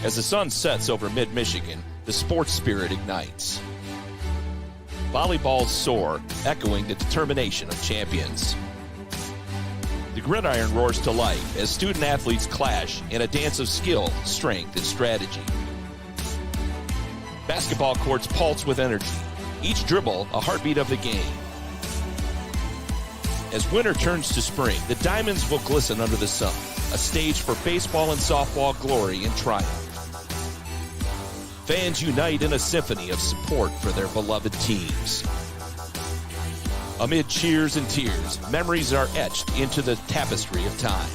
As the sun sets over mid-Michigan, the sports spirit ignites. Volleyballs soar, echoing the determination of champions. The gridiron roars to life as student-athletes clash in a dance of skill, strength, and strategy. Basketball courts pulse with energy, each dribble a heartbeat of the game. As winter turns to spring, the diamonds will glisten under the sun, a stage for baseball and softball glory and triumph. Fans unite in a symphony of support for their beloved teams. Amid cheers and tears, memories are etched into the tapestry of time.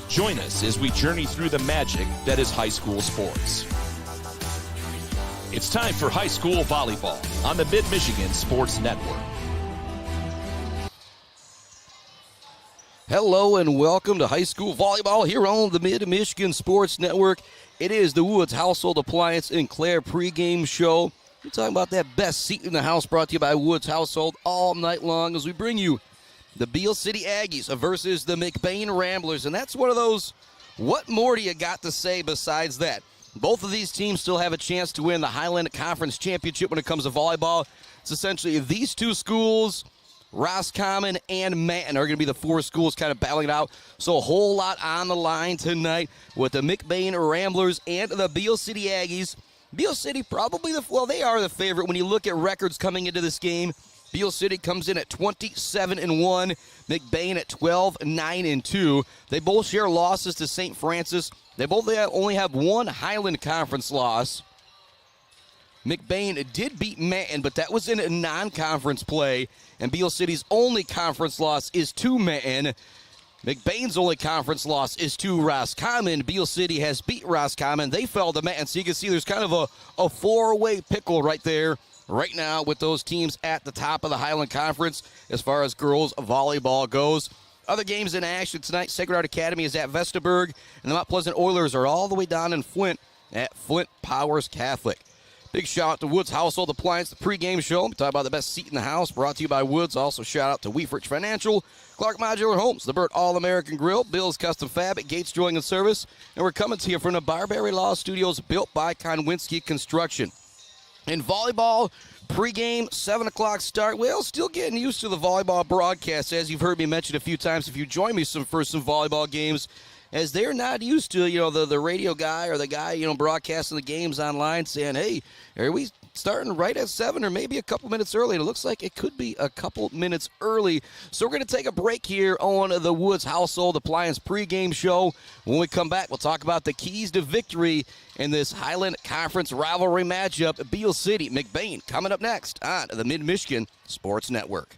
Join us as we journey through the magic that is high school sports. It's time for High School Volleyball on the Mid-Michigan Sports Network. Hello and welcome to High School Volleyball here on the Mid-Michigan Sports Network. It is the Woods Household Appliance and Claire pregame show. We're talking about that best seat in the house, brought to you by Woods Household all night long as we bring you the Beal City Aggies versus the McBain Ramblers. And that's one of those, what more do you got to say besides that? Both of these teams still have a chance to win the Highland Conference Championship when it comes to volleyball. It's essentially these two schools, Roscommon and Manton, are going to be the four schools kind of battling it out. So a whole lot on the line tonight with the McBain Ramblers and the Beal City Aggies. Beal City probably they are the favorite when you look at records coming into this game. Beal City comes in at 27-1, McBain at 12-9-2. They both share losses to St. Francis. They both only have one Highland Conference loss. McBain did beat Manton, but that was in a non-conference play, and Beal City's only conference loss is to Manton. McBain's only conference loss is to Roscommon. Beal City has beat Roscommon. They fell to Manton, so you can see there's kind of a four-way pickle right there right now with those teams at the top of the Highland Conference as far as girls volleyball goes. Other games in action tonight, Sacred Heart Academy is at Vestaburg, and the Mount Pleasant Oilers are all the way down in Flint at Flint Powers Catholic. Big shout out to Woods Household Appliance, the pregame show. We talk about the best seat in the house, brought to you by Woods. Also shout out to Weefrich Financial, Clark Modular Homes, the Burt All-American Grill, Bill's Custom Fab at Gates Drilling and Service. And we're coming to you from the Barbary Law Studios, built by Konwinski Construction. In volleyball, pregame, 7 o'clock start. Well, still getting used to the volleyball broadcast, as you've heard me mention a few times. If you join me for some volleyball games, as they're not used to, the radio guy or the guy, broadcasting the games online saying, hey, are we starting right at 7 or maybe a couple minutes early? And it looks like it could be a couple minutes early. So we're going to take a break here on the Woods Household Appliance pregame show. When we come back, we'll talk about the keys to victory in this Highland Conference rivalry matchup. Beal City, McBain, coming up next on the Mid-Michigan Sports Network.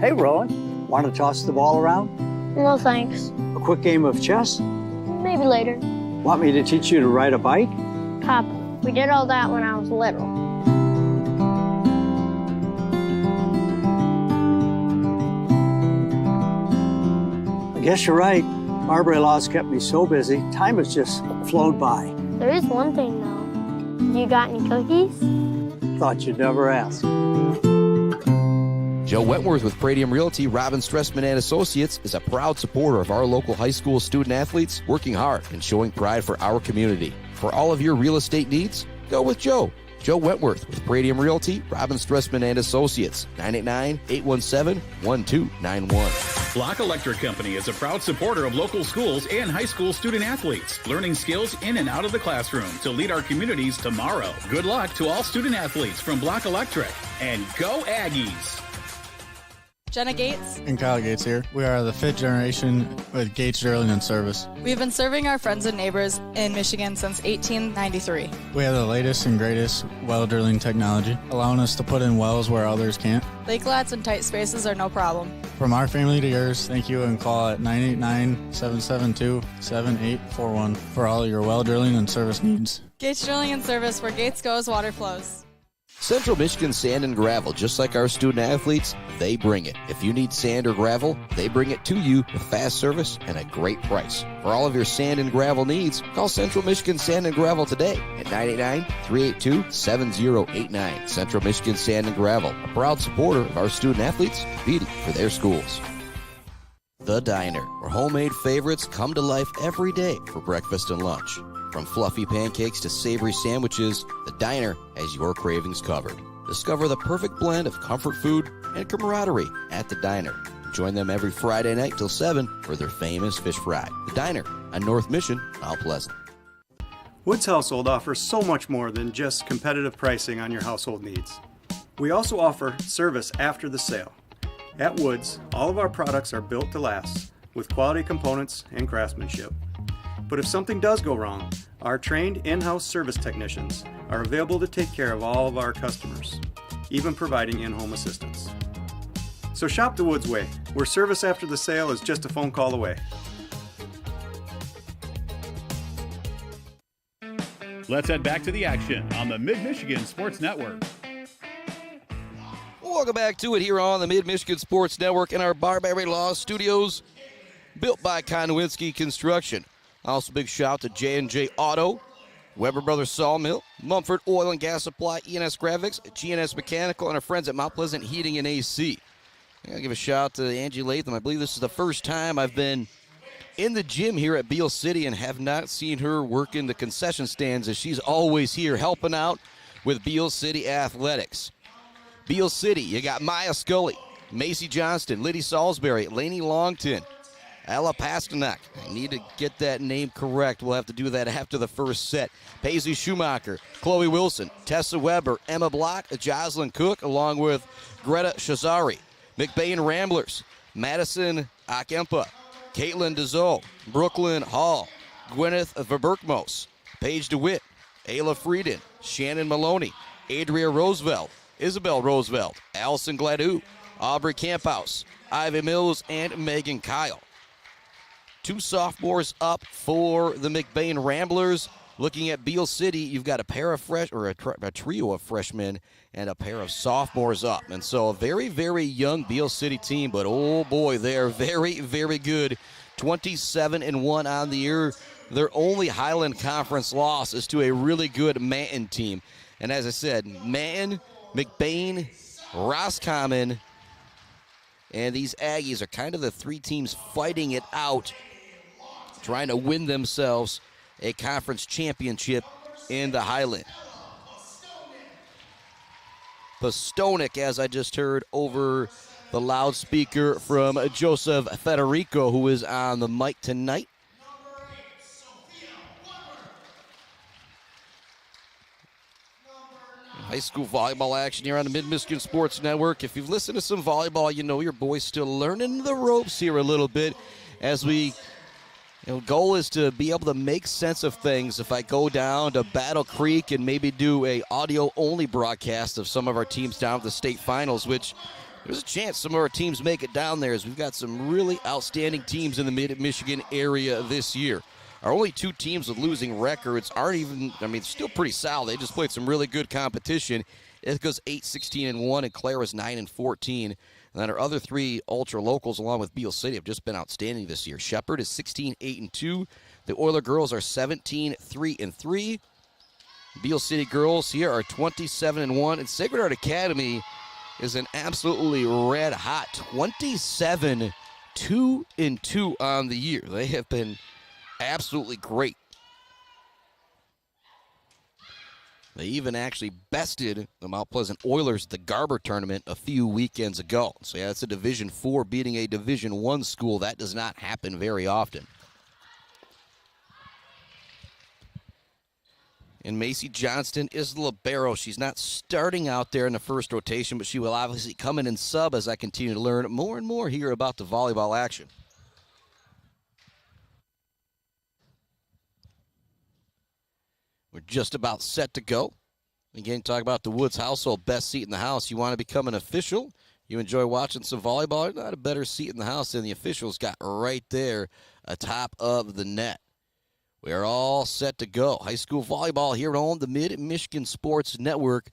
Hey, Rowan, want to toss the ball around? No, thanks. A quick game of chess? Maybe later. Want me to teach you to ride a bike? Pop, we did all that when I was little. I guess you're right. Barbary Law's kept me so busy, time has just flown by. There is one thing, though. You got any cookies? Thought you'd never ask. Joe Wentworth with Pradium Realty, Robin Stressman and Associates, is a proud supporter of our local high school student athletes, working hard and showing pride for our community. For all of your real estate needs, go with Joe. Joe Wentworth with Pradium Realty, Robin Stressman and Associates, 989-817-1291. Block Electric Company is a proud supporter of local schools and high school student athletes, learning skills in and out of the classroom to lead our communities tomorrow. Good luck to all student athletes from Block Electric, and go Aggies! Jenna Gates and Kyle Gates here. We are the 5th generation with Gates Drilling and Service. We've been serving our friends and neighbors in Michigan since 1893. We have the latest and greatest well drilling technology, allowing us to put in wells where others can't. Lake lots and tight spaces are no problem. From our family to yours, thank you, and call at 989-772-7841 for all your well drilling and service needs. Gates Drilling and Service, where Gates goes, water flows. Central Michigan Sand and Gravel, just like our student athletes, they bring it. If you need sand or gravel, they bring it to you with fast service and a great price. For all of your sand and gravel needs, call Central Michigan Sand and Gravel today at 989-382-7089. Central Michigan Sand and Gravel, a proud supporter of our student athletes, competing for their schools. The Diner, where homemade favorites come to life every day for breakfast and lunch. From fluffy pancakes to savory sandwiches, The Diner has your cravings covered. Discover the perfect blend of comfort food and camaraderie at The Diner. Join them every Friday night till 7 for their famous fish fry. The Diner on North Mission, Mount Pleasant. Woods Household offers so much more than just competitive pricing on your household needs. We also offer service after the sale. At Woods, all of our products are built to last with quality components and craftsmanship. But if something does go wrong, our trained in-house service technicians are available to take care of all of our customers, even providing in-home assistance. So shop the Woods way, where service after the sale is just a phone call away. Let's head back to the action on the Mid-Michigan Sports Network. Welcome back to it here on the Mid-Michigan Sports Network in our Barberry Law Studios, built by Konowinski Construction. Also, big shout out to J&J Auto, Weber Brothers Sawmill, Mumford Oil and Gas Supply, ENS Graphics, GNS Mechanical, and our friends at Mount Pleasant Heating and AC. I gotta give a shout out to Angie Latham. I believe this is the first time I've been in the gym here at Beal City and have not seen her work in the concession stands, as she's always here helping out with Beal City Athletics. Beal City, you got Maya Scully, Macy Johnston, Liddy Salisbury, Lainey Longton, Ella Pasternak. I need to get that name correct. We'll have to do that after the first set. Paisley Schumacher, Chloe Wilson, Tessa Weber, Emma Block, Jocelyn Cook, along with Greta Shazari. McBain Ramblers, Madison Akempa, Caitlin Dezoe, Brooklyn Hall, Gwyneth Verberkmos, Paige DeWitt, Ayla Frieden, Shannon Maloney, Adria Roosevelt, Isabel Roosevelt, Allison Gladue, Aubrey Camphouse, Ivy Mills, and Megan Kyle. Two sophomores up for the McBain Ramblers. Looking at Beal City, you've got a pair of a trio of freshmen and a pair of sophomores up. And so a very, very young Beal City team, but oh boy, they're very, very good. 27-1 on the year. Their only Highland Conference loss is to a really good Manton team. And as I said, Manton, McBain, Roscommon, and these Aggies are kind of the three teams fighting it out, trying to win themselves a conference championship in the Highland. Postonic, as I just heard over the loudspeaker from Joseph Federico, who is on the mic tonight. High school volleyball action here on the Mid-Michigan Sports Network. If you've listened to some volleyball, you know your boy's still learning the ropes here a little bit as we... goal is to be able to make sense of things. If I go down to Battle Creek and maybe do a audio-only broadcast of some of our teams down at the state finals, which there's a chance some of our teams make it down there, as we've got some really outstanding teams in the Mid-Michigan area this year. Our only two teams with losing records aren't even, still pretty solid. They just played some really good competition. It goes 8-16-1, and Clare is 9-14. And then our other three ultra locals, along with Beal City, have just been outstanding this year. Shepherd is 16-8-2. The Oiler girls are 17-3-3. Beal City girls here are 27-1. And Sacred Heart Academy is an absolutely red hot 27-2-2 on the year. They have been absolutely great. They even actually bested the Mount Pleasant Oilers at the Garber tournament a few weekends ago. So yeah, that's a Division IV beating a Division I school. That does not happen very often. And Macy Johnston is the libero. She's not starting out there in the first rotation, but she will obviously come in and sub as I continue to learn more and more here about the volleyball action. We're just about set to go. Again, talk about the Woods household, best seat in the house. You want to become an official? You enjoy watching some volleyball? There's not a better seat in the house than the officials got right there atop of the net. We are all set to go. High school volleyball here on the Mid-Michigan Sports Network.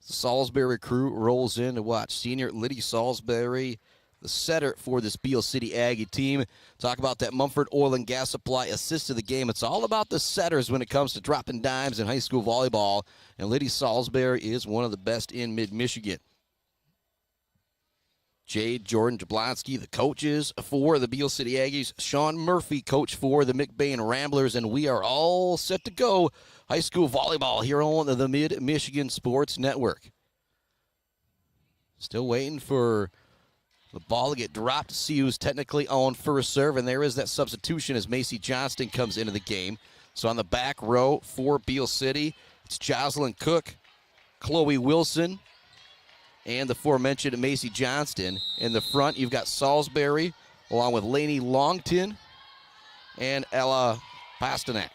The Salisbury crew rolls in to watch senior Liddy Salisbury, the setter for this Beal City Aggie team. Talk about that Mumford Oil and Gas Supply assist to the game. It's all about the setters when it comes to dropping dimes in high school volleyball, and Liddy Salisbury is one of the best in Mid-Michigan. Jade Jordan Jablonski, the coaches for the Beal City Aggies. Sean Murphy, coach for the McBain Ramblers. And we are all set to go. High school volleyball here on the Mid-Michigan Sports Network. Still waiting for the ball to get dropped to see who's technically on first serve. And there is that substitution as Macy Johnston comes into the game. So on the back row for Beal City, it's Jocelyn Cook, Chloe Wilson, and the aforementioned Macy Johnston. In the front, you've got Salisbury, along with Lainey Longton and Ella Pasternak.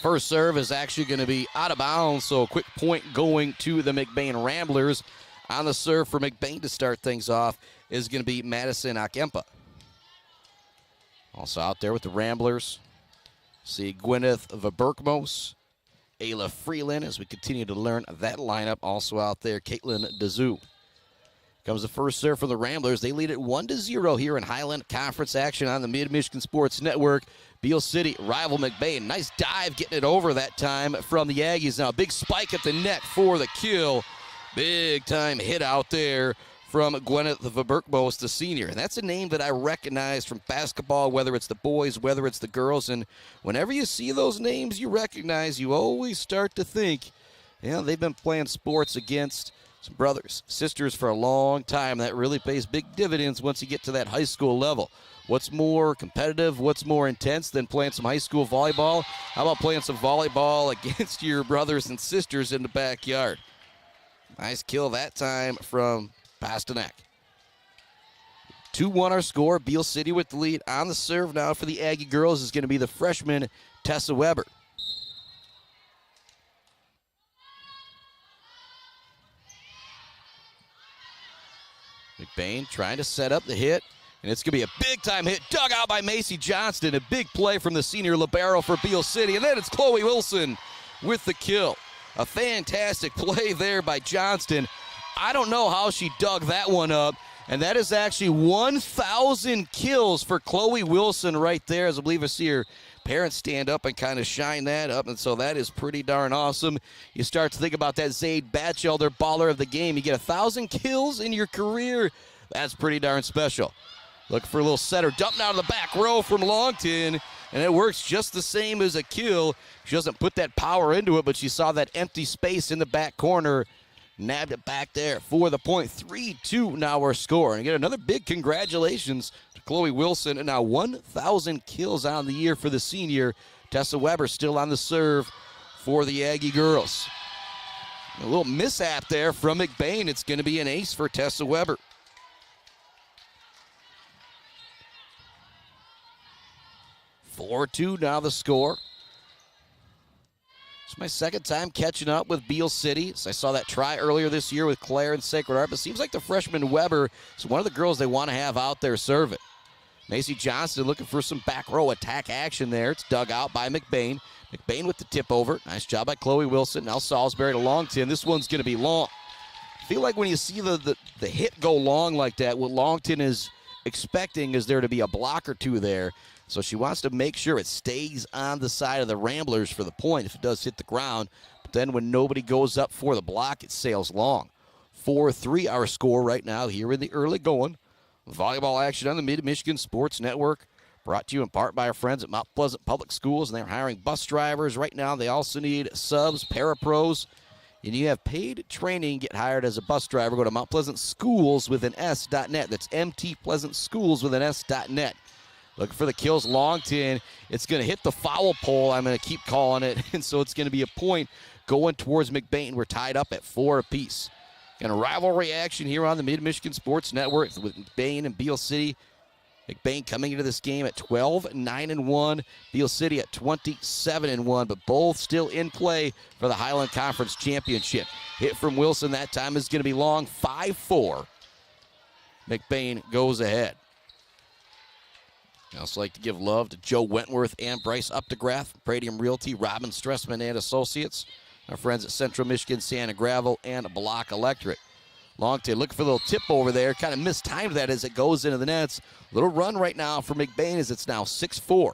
First serve is actually going to be out of bounds, so a quick point going to the McBain Ramblers. On the serve for McBain to start things off is going to be Madison Akempa. Also out there with the Ramblers, see Gwyneth Vaberkmos, Ayla Freeland, as we continue to learn that lineup. Also out there, Caitlin Dazoo. Comes the first serve for the Ramblers. They lead it 1-0 here in Highland Conference action on the Mid-Michigan Sports Network. Beal City rival McBain. Nice dive getting it over that time from the Aggies. Now a big spike at the net for the kill. Big time hit out there from Gwyneth Vaberkmos, the senior. And that's a name that I recognize from basketball, whether it's the boys, whether it's the girls. And whenever you see those names you recognize, you always start to think, they've been playing sports against some brothers, sisters for a long time. That really pays big dividends once you get to that high school level. What's more competitive, what's more intense than playing some high school volleyball? How about playing some volleyball against your brothers and sisters in the backyard? Nice kill that time from Pasternak. 2-1 our score. Beal City with the lead. On the serve now for the Aggie girls is going to be the freshman Tessa Weber. McBain trying to set up the hit, and it's going to be a big-time hit dug out by Macy Johnston. A big play from the senior libero for Beal City, and then it's Chloe Wilson with the kill. A fantastic play there by Johnston. I don't know how she dug that one up, and that is actually 1,000 kills for Chloe Wilson right there, as I believe I see her parents stand up and kind of shine that up, and so that is pretty darn awesome. You start to think about that Zaid Batchelder baller of the game. You get 1,000 kills in your career. That's pretty darn special. Looking for a little setter. Dumping out of the back row from Longton, and it works just the same as a kill. She doesn't put that power into it, but she saw that empty space in the back corner. Nabbed it back there for the point. 3-2 now our score. And again, another big congratulations to Chloe Wilson. And now 1,000 kills on the year for the senior. Tessa Weber still on the serve for the Aggie girls. A little mishap there from McBain. It's going to be an ace for Tessa Weber. Four-2 now the score. It's my second time catching up with Beal City. So I saw that try earlier this year with Claire and Sacred Heart, but it seems like the freshman Weber is one of the girls they want to have out there serving. Macy Johnston looking for some back row attack action there. It's dug out by McBain. McBain with the tip over. Nice job by Chloe Wilson. Now Salisbury to Longton. This one's going to be long. I feel like when you see the hit go long like that, what Longton is expecting is there to be a block or two there. So she wants to make sure it stays on the side of the Ramblers for the point if it does hit the ground. But then when nobody goes up for the block, it sails long. 4-3 our score right now here in the early going. Volleyball action on the Mid-Michigan Sports Network. Brought to you in part by our friends at Mount Pleasant Public Schools. And they're hiring bus drivers right now. They also need subs, parapros. And you have paid training, get hired as a bus driver. Go to Mount Pleasant Schools with an S.net. That's MT Pleasant Schools with an S.net. Looking for the kills, Longton. It's going to hit the foul pole. I'm going to keep calling it. And so it's going to be a point going towards McBain. We're tied up at 4 apiece. And a rivalry action here on the Mid-Michigan Sports Network with McBain and Beal City. McBain coming into this game at 12-9-1. Beal City at 27-1, but both still in play for the Highland Conference Championship. Hit from Wilson that time is going to be long. 5-4. McBain goes ahead. I also like to give love to Joe Wentworth and Bryce Updegraff, Pradium Realty, Robin Stressman and Associates, our friends at Central Michigan, Sand and Gravel, and Block Electric. Longton looking for a little tip over there. Kind of mistimed that as it goes into the nets. Little run right now for McBain as it's now 6-4.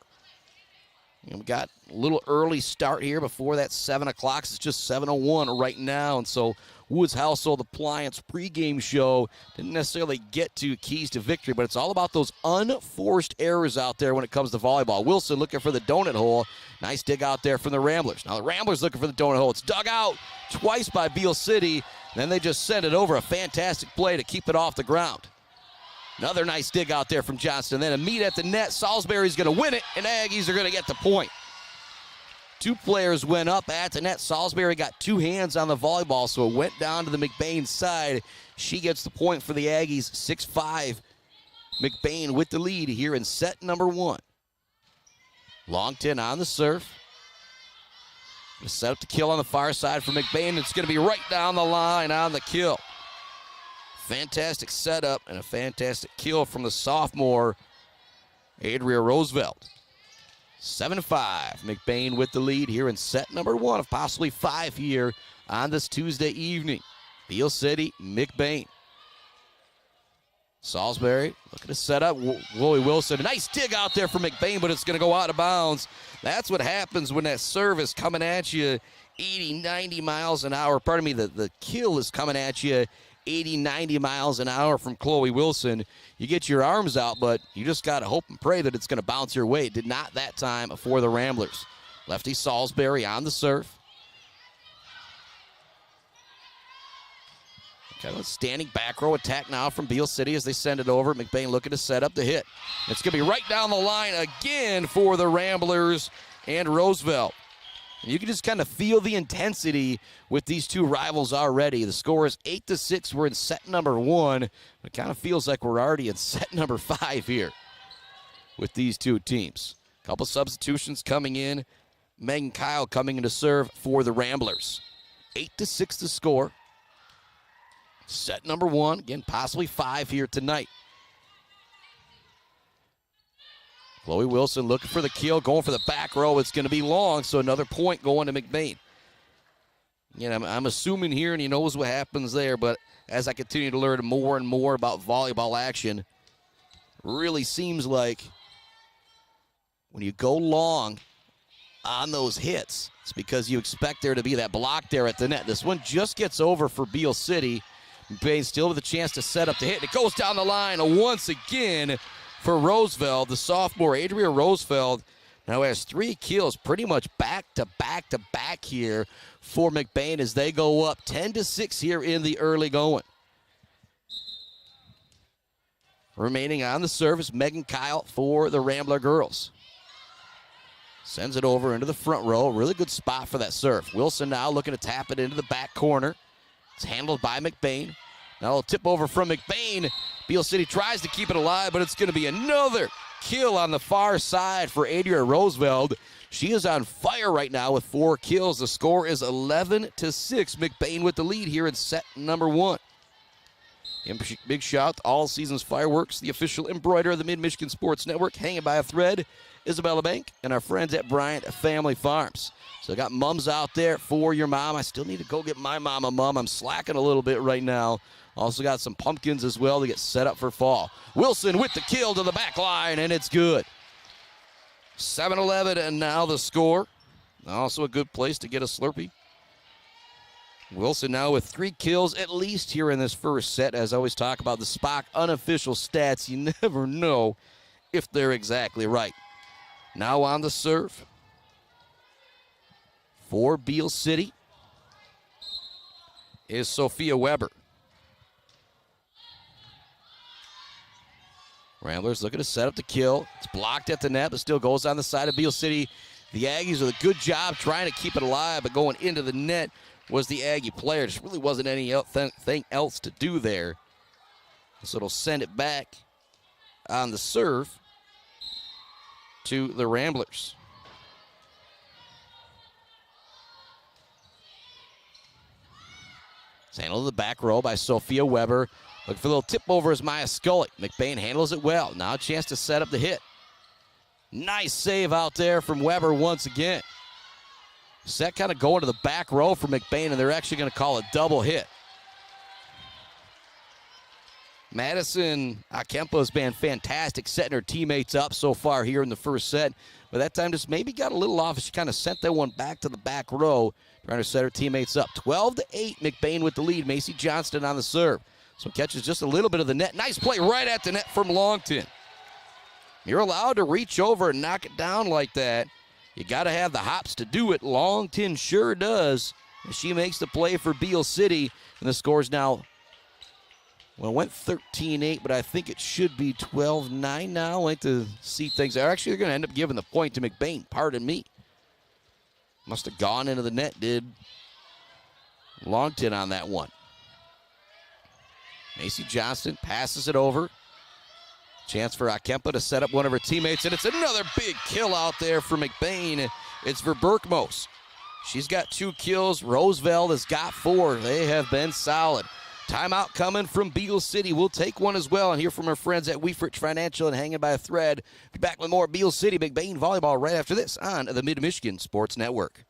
And we got a little early start here before that 7 o'clock. It's just 7:01 right now. And so Woods Household Appliance pregame show didn't necessarily get to keys to victory, but it's all about those unforced errors out there when it comes to volleyball. Wilson looking for the donut hole. Nice dig out there from the Ramblers. Now the Ramblers looking for the donut hole. It's dug out twice by Beal City. Then they just send it over. A fantastic play to keep it off the ground. Another nice dig out there from Johnston. Then a meet at the net. Salisbury's going to win it, and Aggies are going to get the point. 2 players went up at the net. Salisbury got 2 hands on the volleyball, so it went down to the McBain side. She gets the point for the Aggies, 6-5. McBain with the lead here in set number 1. Longton on the serve. Gonna set up the kill on the far side for McBain. It's going to be right down the line on the kill. Fantastic setup and a fantastic kill from the sophomore, Adria Roosevelt. 7-5. McBain with the lead here in set number 1 of possibly 5 here on this Tuesday evening. Beal City, McBain. Salisbury looking to set up. Willie Wilson. A nice dig out there for McBain, but it's going to go out of bounds. That's what happens when that serve is coming at you 80, 90 miles an hour. Pardon me, the kill is coming at you 80, 90 miles an hour from Chloe Wilson. You get your arms out, but you just got to hope and pray that it's going to bounce your way. It did not that time for the Ramblers. Lefty Salisbury on the serve. Kind of a standing back row attack now from Beal City as they send it over. McBain looking to set up the hit. It's going to be right down the line again for the Ramblers and Roosevelt. You can just kind of feel the intensity with these 2 rivals already. The score is 8-6. We're in set number 1. It kind of feels like we're already in set number 5 here with these 2 teams. A couple substitutions coming in. Megan Kyle coming in to serve for the Ramblers. 8-6 the score. Set number 1. Again, possibly 5 here tonight. Chloe Wilson looking for the kill, going for the back row. It's going to be long, so another point going to McBain. You know, I'm assuming here, and he knows what happens there, but as I continue to learn more and more about volleyball action, really seems like when you go long on those hits, it's because you expect there to be that block there at the net. This one just gets over for Beal City. McBain still with a chance to set up the hit. It goes down the line once again for Roosevelt. The sophomore, Adria Roosevelt, now has 3 kills pretty much back to back here for McBain as they go up 10-6 here in the early going. Remaining on the service, Megan Kyle for the Rambler girls. Sends it over into the front row. Really good spot for that serve. Wilson now looking to tap it into the back corner. It's handled by McBain. Now a tip over from McBain. Beal City tries to keep it alive, but it's going to be another kill on the far side for Adria Roosevelt. She is on fire right now with 4 kills. The score is 11-6. McBain with the lead here in set number 1. And big shout to All Seasons Fireworks, the official embroiderer of the Mid-Michigan Sports Network, hanging by a thread, Isabella Bank, and our friends at Bryant Family Farms. So I got mums out there for your mom. I still need to go get my mom a mum. I'm slacking a little bit right now. Also got some pumpkins as well to get set up for fall. Wilson with the kill to the back line, and it's good. 7-11, and now the score. Also a good place to get a Slurpee. Wilson now with 3 kills at least here in this first set. As I always talk about the Spock unofficial stats, you never know if they're exactly right. Now on the serve for Beal City is Sophia Weber. Ramblers looking to set up the kill. It's blocked at the net, but still goes on the side of Beal City. The Aggies with a good job trying to keep it alive, but going into the net was the Aggie player. Just really wasn't anything else to do there. So it'll send it back on the serve to the Ramblers. It's handled in the back row by Sophia Weber. Looking for a little tip over is Maya Scully. McBain handles it well. Now a chance to set up the hit. Nice save out there from Weber once again. Set kind of going to the back row for McBain, and they're actually going to call a double hit. Madison Akempa has been fantastic setting her teammates up so far here in the first set. But that time just maybe got a little off. She kind of sent that one back to the back row, trying to set her teammates up. 12-8, McBain with the lead. Macy Johnston on the serve. So catches just a little bit of the net. Nice play right at the net from Longton. You're allowed to reach over and knock it down like that. You got to have the hops to do it. Longton sure does. And she makes the play for Beal City. And the score's now, well, it went 13-8, but I think it should be 12-9 now. I like to see things. They're actually going to end up giving the point to McBain. Pardon me. Must have gone into the net, did Longton on that one. Macy Johnston passes it over. Chance for Akempa to set up one of her teammates, and it's another big kill out there for McBain. It's for Berkmos. She's got 2 kills. Roosevelt has got 4. They have been solid. Timeout coming from Beal City. We'll take one as well and hear from our friends at Weefrich Financial and Hanging by a Thread. Be back with more Beal City McBain volleyball right after this on the Mid-Michigan Sports Network.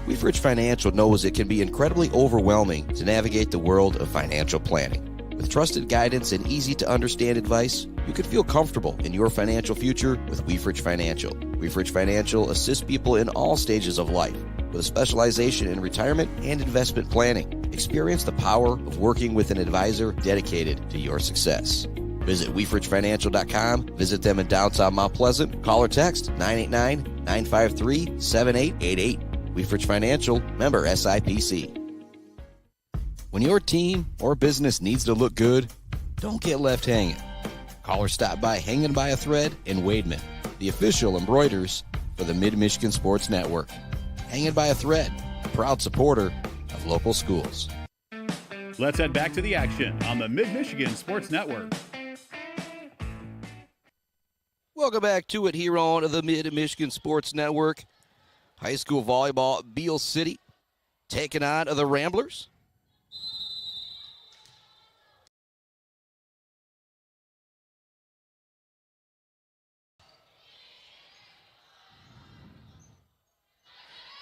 Weefrich Financial knows it can be incredibly overwhelming to navigate the world of financial planning. With trusted guidance and easy-to-understand advice, you can feel comfortable in your financial future with Weefrich Financial. Weefrich Financial assists people in all stages of life with a specialization in retirement and investment planning. Experience the power of working with an advisor dedicated to your success. Visit WeefrichFinancial.com. Visit them in downtown Mount Pleasant. Call or text 989-953-7888. Weefrich Financial, member SIPC. When your team or business needs to look good, don't get left hanging. Call or stop by Hanging by a Thread in Wademan, the official embroiders for the Mid-Michigan Sports Network. Hanging by a Thread, a proud supporter of local schools. Let's head back to the action on the Mid-Michigan Sports Network. Welcome back to it here on the Mid-Michigan Sports Network. High school volleyball, Beal City taking on the Ramblers.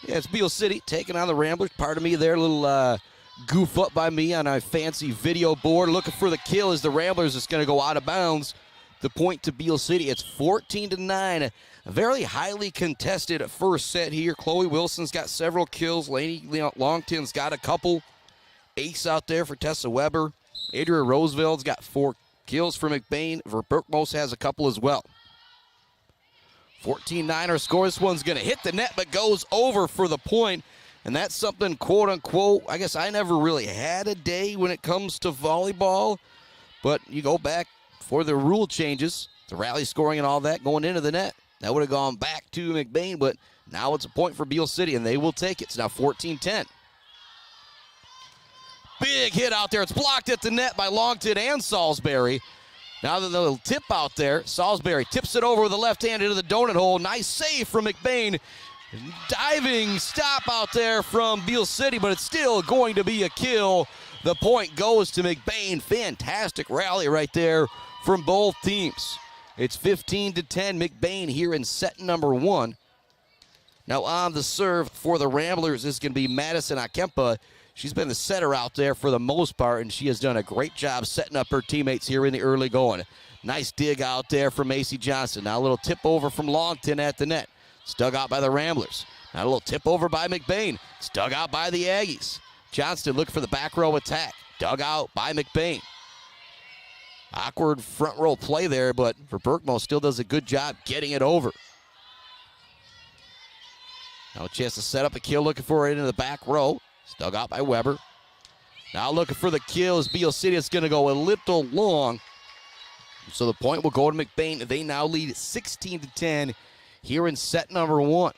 Yeah, it's Beal City taking on the Ramblers. Pardon me there, a little goof up by me on a fancy video board. Looking for the kill as the Ramblers is going to go out of bounds. The point to Beal City. It's 14-9. A very highly contested first set here. Chloe Wilson's got several kills. Lainey Longton's got a couple. Ace out there for Tessa Weber. Adria Roosevelt's got 4 kills for McBain. Berkmos has a couple as well. 14-9 our score. This one's going to hit the net but goes over for the point. And that's something, quote unquote, I guess I never really had a day when it comes to volleyball. But you go back for the rule changes, the rally scoring and all that going into the net. That would have gone back to McBain, but now it's a point for Beal City, and they will take it. It's now 14-10. Big hit out there. It's blocked at the net by Longton and Salisbury. Now the little tip out there. Salisbury tips it over with the left hand into the donut hole. Nice save from McBain. Diving stop out there from Beal City, but it's still going to be a kill. The point goes to McBain. Fantastic rally right there from both teams. It's 15-10 McBain here in set number 1. Now on the serve for the Ramblers is going to be Madison Akempa. She's been the setter out there for the most part, and she has done a great job setting up her teammates here in the early going. Nice dig out there from Macy Johnston. Now a little tip over from Longton at the net. It's dug out by the Ramblers. Now a little tip over by McBain. It's dug out by the Aggies. Johnston looking for the back row attack. Dug out by McBain. Awkward front row play there, but for Berkmo still does a good job getting it over. Now a chance to set up a kill, looking for it into the back row. It's dug out by Weber. Now looking for the kill is Beal City. It's going to go a little long. So the point will go to McBain. They now lead 16-10 here in set number 1.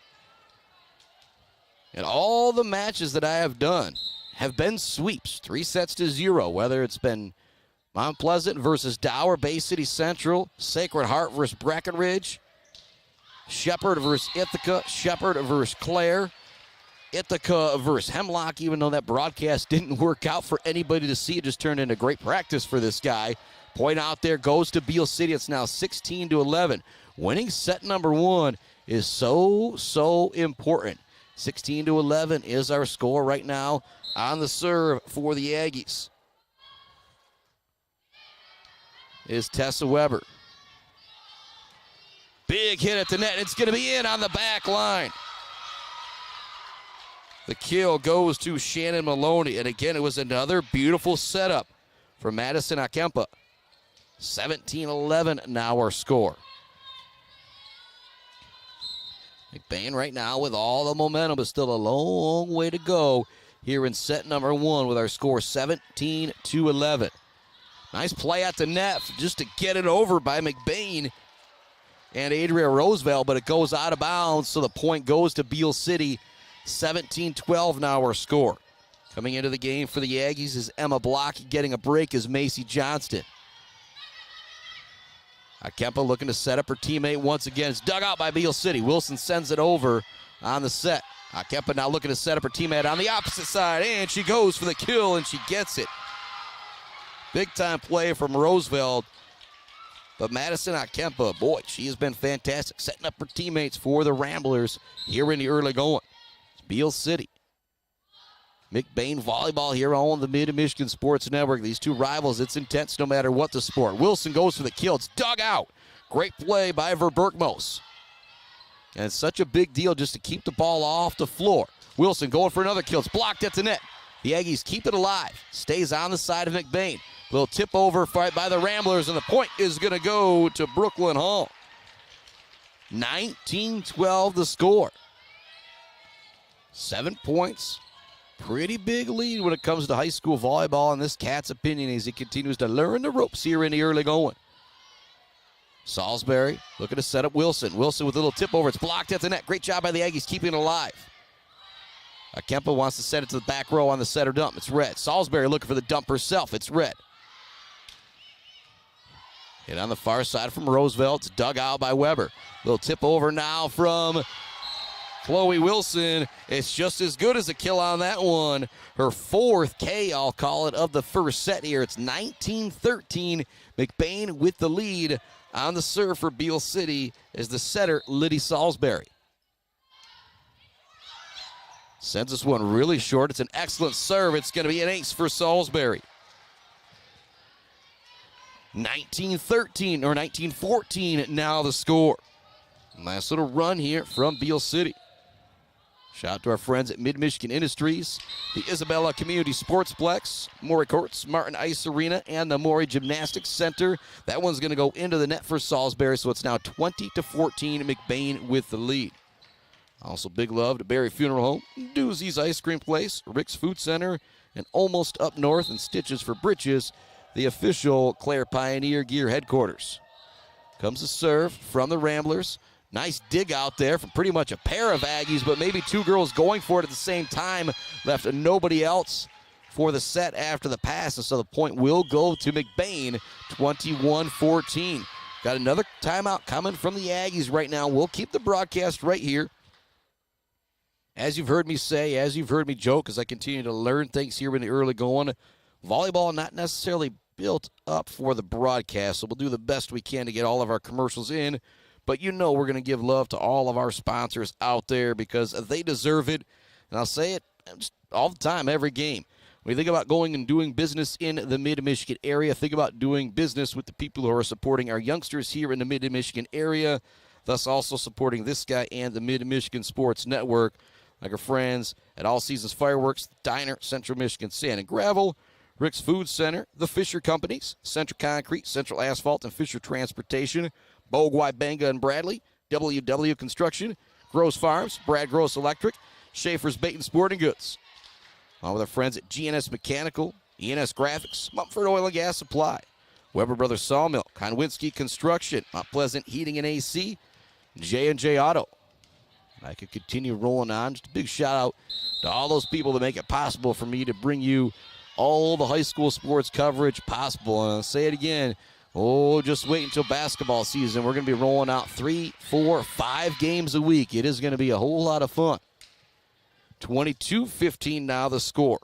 And all the matches that I have done have been sweeps, 3-0, whether it's been Mount Pleasant versus Dower, Bay City Central, Sacred Heart versus Breckenridge, Shepherd versus Ithaca, Shepherd versus Clare, Ithaca versus Hemlock, even though that broadcast didn't work out for anybody to see. It just turned into great practice for this guy. Point out there goes to Beal City. It's now 16-11. Winning set number 1 is so important. 16-11 is our score right now on the serve for the Aggies. is Tessa Weber. Big hit at the net. It's going to be in on the back line. The kill goes to Shannon Maloney. And again, it was another beautiful setup for Madison Akempa. 17-11 now our score. McBain right now with all the momentum, but still a long way to go here in set number 1 with our score 17-11. Nice play at the net just to get it over by McBain and Adria Roosevelt, but it goes out of bounds, so the point goes to Beal City. 17-12 now our score. Coming into the game for the Aggies is Emma Block. Getting a break is Macy Johnston. Akempa looking to set up her teammate once again. It's dug out by Beal City. Wilson sends it over on the set. Akempa now looking to set up her teammate on the opposite side, and she goes for the kill, and she gets it. Big time play from Roosevelt. But Madison Akempa, boy, she has been fantastic, setting up her teammates for the Ramblers here in the early going. It's Beal City. McBain volleyball here on the Mid-Michigan Sports Network. These two rivals, it's intense no matter what the sport. Wilson goes for the kill. It's dug out. Great play by Verbergmos. And it's such a big deal just to keep the ball off the floor. Wilson going for another kill. It's blocked at the net. The Aggies keep it alive. Stays on the side of McBain. Little tip over fight by the Ramblers, and the point is going to go to Brooklyn Hall. 19-12 the score. 7 points. Pretty big lead when it comes to high school volleyball, in this cat's opinion, as he continues to learn the ropes here in the early going. Salisbury looking to set up Wilson. Wilson with a little tip over. It's blocked at the net. Great job by the Aggies keeping it alive. Akempa wants to send it to the back row on the setter dump. It's Red. Salisbury looking for the dump herself. It's Red. Hit on the far side from Roosevelt. It's dug out by Weber. Little tip over now from Chloe Wilson. It's just as good as a kill on that one. Her 4th K, I'll call it, of the first set here. It's 19-13. McBain with the lead on the serve for Beal City as the setter, Liddy Salisbury. Sends this one really short. It's an excellent serve. It's going to be an ace for Salisbury. 19-13 or 19-14 now the score. Nice little run here from Beal City. Shout out to our friends at Mid-Michigan Industries, the Isabella Community Sportsplex, Maury Courts, Martin Ice Arena, and the Maury Gymnastics Center. That one's going to go into the net for Salisbury, so it's now 20-14. McBain with the lead. Also, big love to Barry Funeral Home, Doozy's Ice Cream Place, Rick's Food Center, and almost up north and Stitches for Britches, the official Claire Pioneer Gear headquarters. Comes a serve from the Ramblers. Nice dig out there from pretty much a pair of Aggies, but maybe two girls going for it at the same time. Left nobody else for the set after the pass, and so the point will go to McBain, 21-14. Got another timeout coming from the Aggies right now. We'll keep the broadcast right here. As you've heard me say, as you've heard me joke, as I continue to learn things here in the early going, volleyball not necessarily built up for the broadcast, so we'll do the best we can to get all of our commercials in. But you know we're going to give love to all of our sponsors out there because they deserve it. And I'll say it just all the time, every game. When you think about going and doing business in the Mid-Michigan area, think about doing business with the people who are supporting our youngsters here in the Mid-Michigan area, thus also supporting this guy and the Mid-Michigan Sports Network, like our friends at All Seasons Fireworks, Diner, Central Michigan Sand and Gravel, Rick's Food Center, the Fisher Companies, Central Concrete, Central Asphalt, and Fisher Transportation, Bogwai, Benga, and Bradley, WW Construction, Gross Farms, Brad Gross Electric, Schaefer's Bait and Sporting Goods. Along with our friends at GNS Mechanical, ENS Graphics, Mumford Oil and Gas Supply, Weber Brothers Sawmill, Konwinski Construction, Mount Pleasant Heating and AC, J&J Auto. I could continue rolling on. Just a big shout out to all those people that make it possible for me to bring you all the high school sports coverage possible. And I'll say it again. Oh, just wait until basketball season. We're going to be rolling out 3, 4, 5 games a week. It is going to be a whole lot of fun. 22-15 now the score.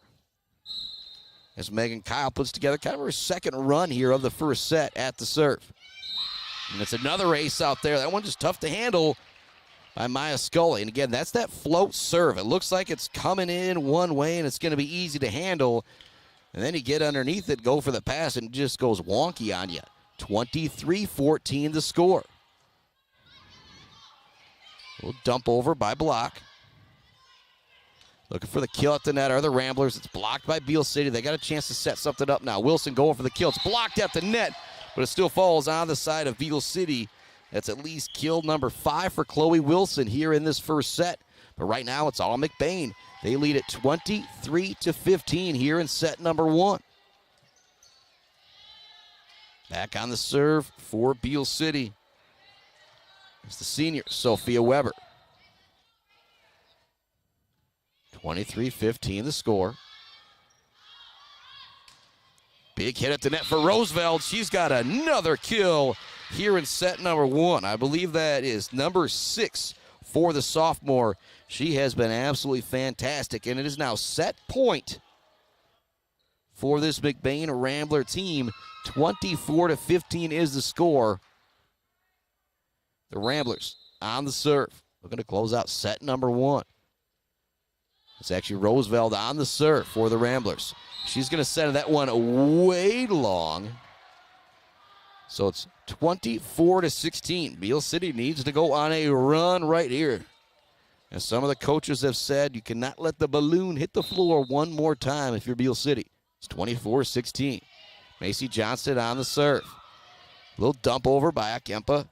As Megan Kyle puts together kind of her second run here of the first set at the serve. And it's another ace out there. That one's just tough to handle by Maya Scully. And again, that's that float serve. It looks like it's coming in one way and it's going to be easy to handle. And then you get underneath it, go for the pass, and it just goes wonky on you. 23-14 the score. A little dump over by Block. Looking for the kill at the net are the Ramblers. It's blocked by Beal City. They got a chance to set something up now. Wilson going for the kill. It's blocked at the net, but it still falls on the side of Beal City. That's at least kill number 5 for Chloe Wilson here in this first set. But right now it's all McBain. They lead at 23-15 here in set number 1. Back on the serve for Beal City. It's the senior, Sophia Weber. 23-15 the score. Big hit at the net for Roosevelt. She's got another kill here in set number 1. I believe that is number 6 for the sophomore. She has been absolutely fantastic, and it is now set point for this McBain Rambler team. 24-15 is the score. The Ramblers on the serve. Looking to close out set number 1. It's actually Roosevelt on the serve for the Ramblers. She's going to send that one way long. So it's 24-16. Beal City needs to go on a run right here. And some of the coaches have said you cannot let the balloon hit the floor one more time if you're Beal City. It's 24-16. Macy Johnston on the serve. A little dump over by Akempa.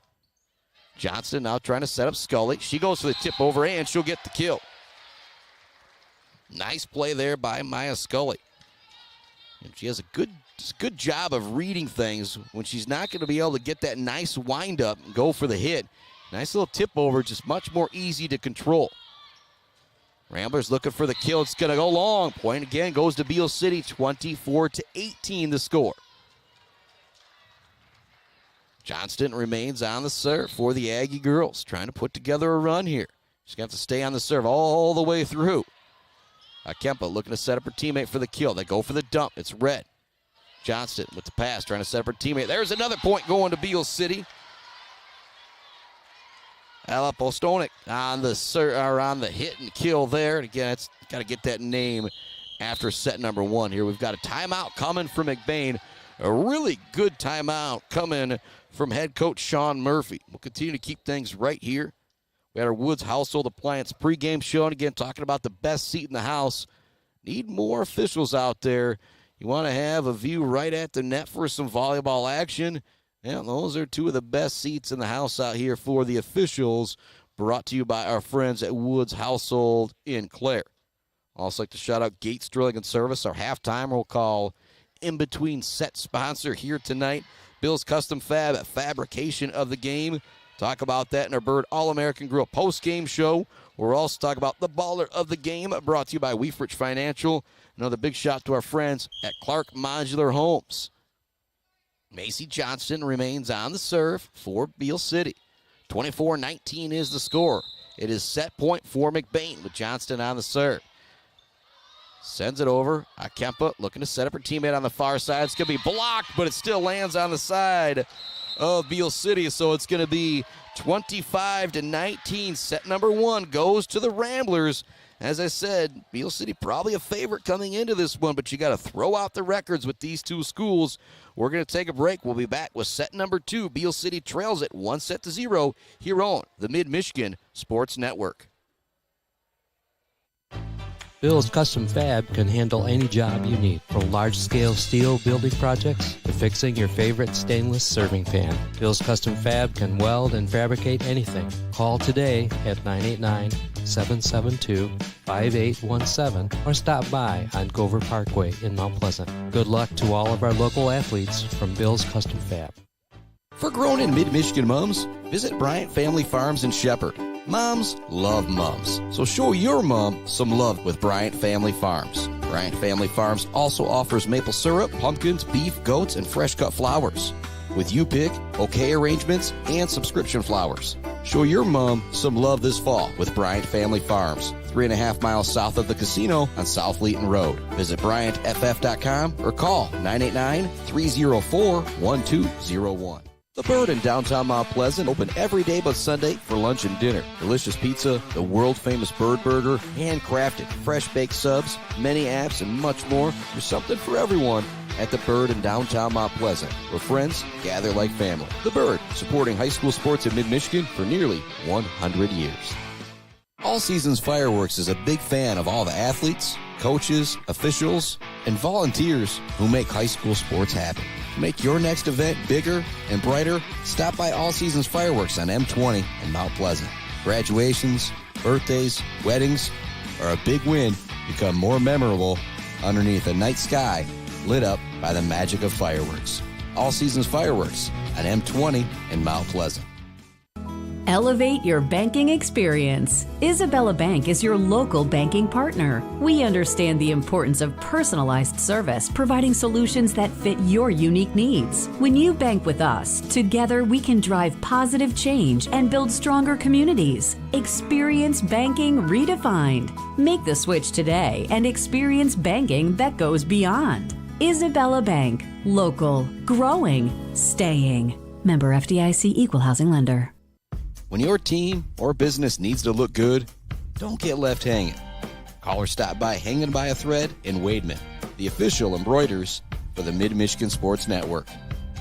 Johnston now trying to set up Scully. She goes for the tip over, and she'll get the kill. Nice play there by Maya Scully. And she has a good job of reading things when she's not going to be able to get that nice wind up and go for the hit. Nice little tip over, just much more easy to control. Ramblers looking for the kill. It's going to go long. Point again goes to Beal City. 24-18 the score. Johnston remains on the serve for the Aggie girls, trying to put together a run here. She's going to have to stay on the serve all the way through. Kempa looking to set up her teammate for the kill. They go for the dump. It's Red. Johnston with the pass, trying to set up her teammate. There's another point going to Beal City. Ella Postonik on the hit and kill there. And again, it's got to get that name after set number 1 here. We've got a timeout coming from McBain. A really good timeout coming from head coach Sean Murphy. We'll continue to keep things right here. We had our Woods Household Appliance pregame show, and again, talking about the best seat in the house. Need more officials out there. You want to have a view right at the net for some volleyball action. And those are 2 of the best seats in the house out here for the officials, brought to you by our friends at Woods Household in Clare. Also like to shout out Gates Drilling and Service, our halftime roll call in between set sponsor here tonight. Bill's Custom Fab at Fabrication of the Game. Talk about that in our Bird All-American Grill post-game show. We'll also talk about the baller of the game, brought to you by Weefrich Financial. Another big shout to our friends at Clark Modular Homes. Macy Johnston remains on the serve for Beal City. 24-19 is the score. It is set point for McBain with Johnston on the serve. Sends it over. Akempa looking to set up her teammate on the far side. It's going to be blocked, but it still lands on the side of Beal City, so it's going to be 25-19. Set number 1 goes to the Ramblers. As I said, Beal City probably a favorite coming into this one, but you got to throw out the records with these 2 schools. We're going to take a break. We'll be back with set number 2. Beal City trails it 1-0 here on the Mid-Michigan Sports Network. Bill's Custom Fab can handle any job you need, from large-scale steel building projects to fixing your favorite stainless serving pan. Bill's Custom Fab can weld and fabricate anything. Call today at 989-772-5817 or stop by on Gover Parkway in Mount Pleasant. Good luck to all of our local athletes from Bill's Custom Fab. For grown and mid-Michigan moms, visit Bryant Family Farms in Shepherd. Moms love mums, so show your mom some love with Bryant Family Farms. Bryant Family Farms also offers maple syrup, pumpkins, beef, goats, and fresh-cut flowers, with you pick, bouquet arrangements, and subscription flowers. Show your mom some love this fall with Bryant Family Farms, 3.5 miles south of the casino on South Leeton Road. Visit BryantFF.com or call 989-304-1201. The Bird in downtown Mount Pleasant, open every day but Sunday for lunch and dinner. Delicious pizza, the world-famous Bird Burger, handcrafted, fresh-baked subs, many apps, and much more. There's something for everyone at the Bird in downtown Mount Pleasant, where friends gather like family. The Bird, supporting high school sports in mid-Michigan for nearly 100 years. All Seasons Fireworks is a big fan of all the athletes, coaches, officials, and volunteers who make high school sports happen. To make your next event bigger and brighter, stop by All Seasons Fireworks on M20 in Mount Pleasant. Graduations, birthdays, weddings, or a big win become more memorable underneath a night sky lit up by the magic of fireworks. All Seasons Fireworks on M20 in Mount Pleasant. Elevate your banking experience. Isabella Bank is your local banking partner. We understand the importance of personalized service, providing solutions that fit your unique needs. When you bank with us, together we can drive positive change and build stronger communities. Experience banking redefined. Make the switch today and experience banking that goes beyond. Isabella Bank. Local. Growing. Staying. Member FDIC Equal Housing Lender. When your team or business needs to look good, don't get left hanging. Call or stop by Hanging by a Thread in Wademan, the official embroiders for the Mid-Michigan Sports Network.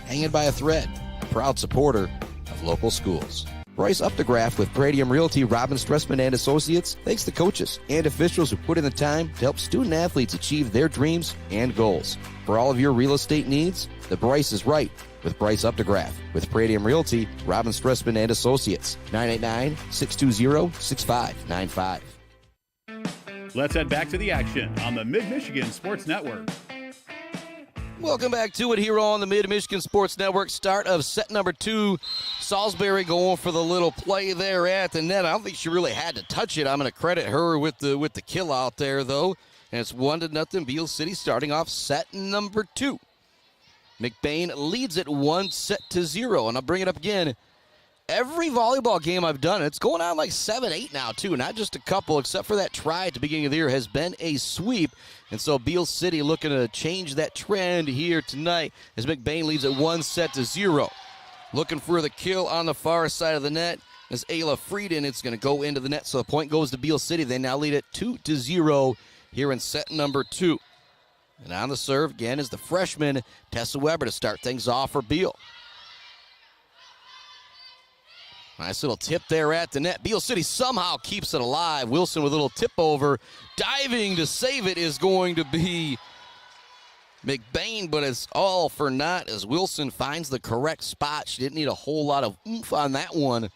Hanging by a Thread, a proud supporter of local schools. Bryce Updegraff with Pradium Realty, Robin Stressman and Associates thanks the coaches and officials who put in the time to help student athletes achieve their dreams and goals. For all of your real estate needs, the Bryce is right with Bryce Updegraff. With Pradium Realty, Robin Stressman and Associates, 989-620-6595. Let's head back to the action on the Mid-Michigan Sports Network. Welcome back to it here on the Mid-Michigan Sports Network. Start of set number 2. Salisbury going for the little play there at the net. I don't think she really had to touch it. I'm going to credit her with the kill out there, though. And it's 1-0 Beal City starting off set number 2. McBain leads it 1-0. And I'll bring it up again. Every volleyball game I've done, it's going on like 7-8 now, too. Not just a couple, except for that try at the beginning of the year, has been a sweep. And so Beal City looking to change that trend here tonight as McBain leads it 1-0. Looking for the kill on the far side of the net is Ayla Frieden. It's going to go into the net, so the point goes to Beal City. They now lead it 2-0 here in set number 2. And on the serve, again, is the freshman Tessa Weber to start things off for Beal. Nice little tip there at the net. Beal City somehow keeps it alive. Wilson with a little tip over. Diving to save it is going to be McBain, but it's all for naught as Wilson finds the correct spot. She didn't need a whole lot of oomph on that one,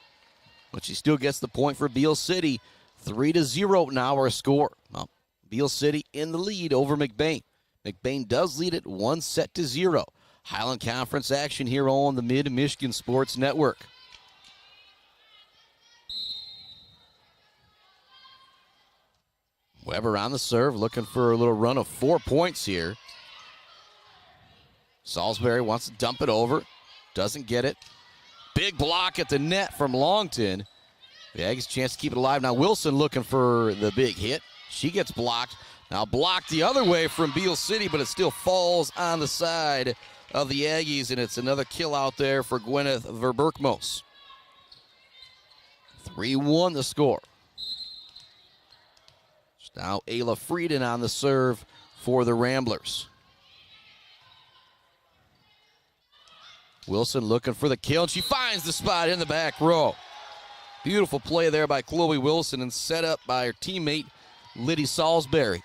but she still gets the point for Beal City. 3-0 now our score. Well, Beal City in the lead over McBain. McBain does lead it 1-0. Highland Conference action here on the Mid-Michigan Sports Network. Weber on the serve, looking for a little run of 4 points here. Salisbury wants to dump it over. Doesn't get it. Big block at the net from Longton. The Aggies chance to keep it alive. Now Wilson looking for the big hit. She gets blocked. Now blocked the other way from Beal City, but it still falls on the side of the Aggies, and it's another kill out there for Gwyneth Verberkmos. 3-1 the score. Now Ayla Frieden on the serve for the Ramblers. Wilson looking for the kill, and she finds the spot in the back row. Beautiful play there by Chloe Wilson and set up by her teammate Liddy Salisbury.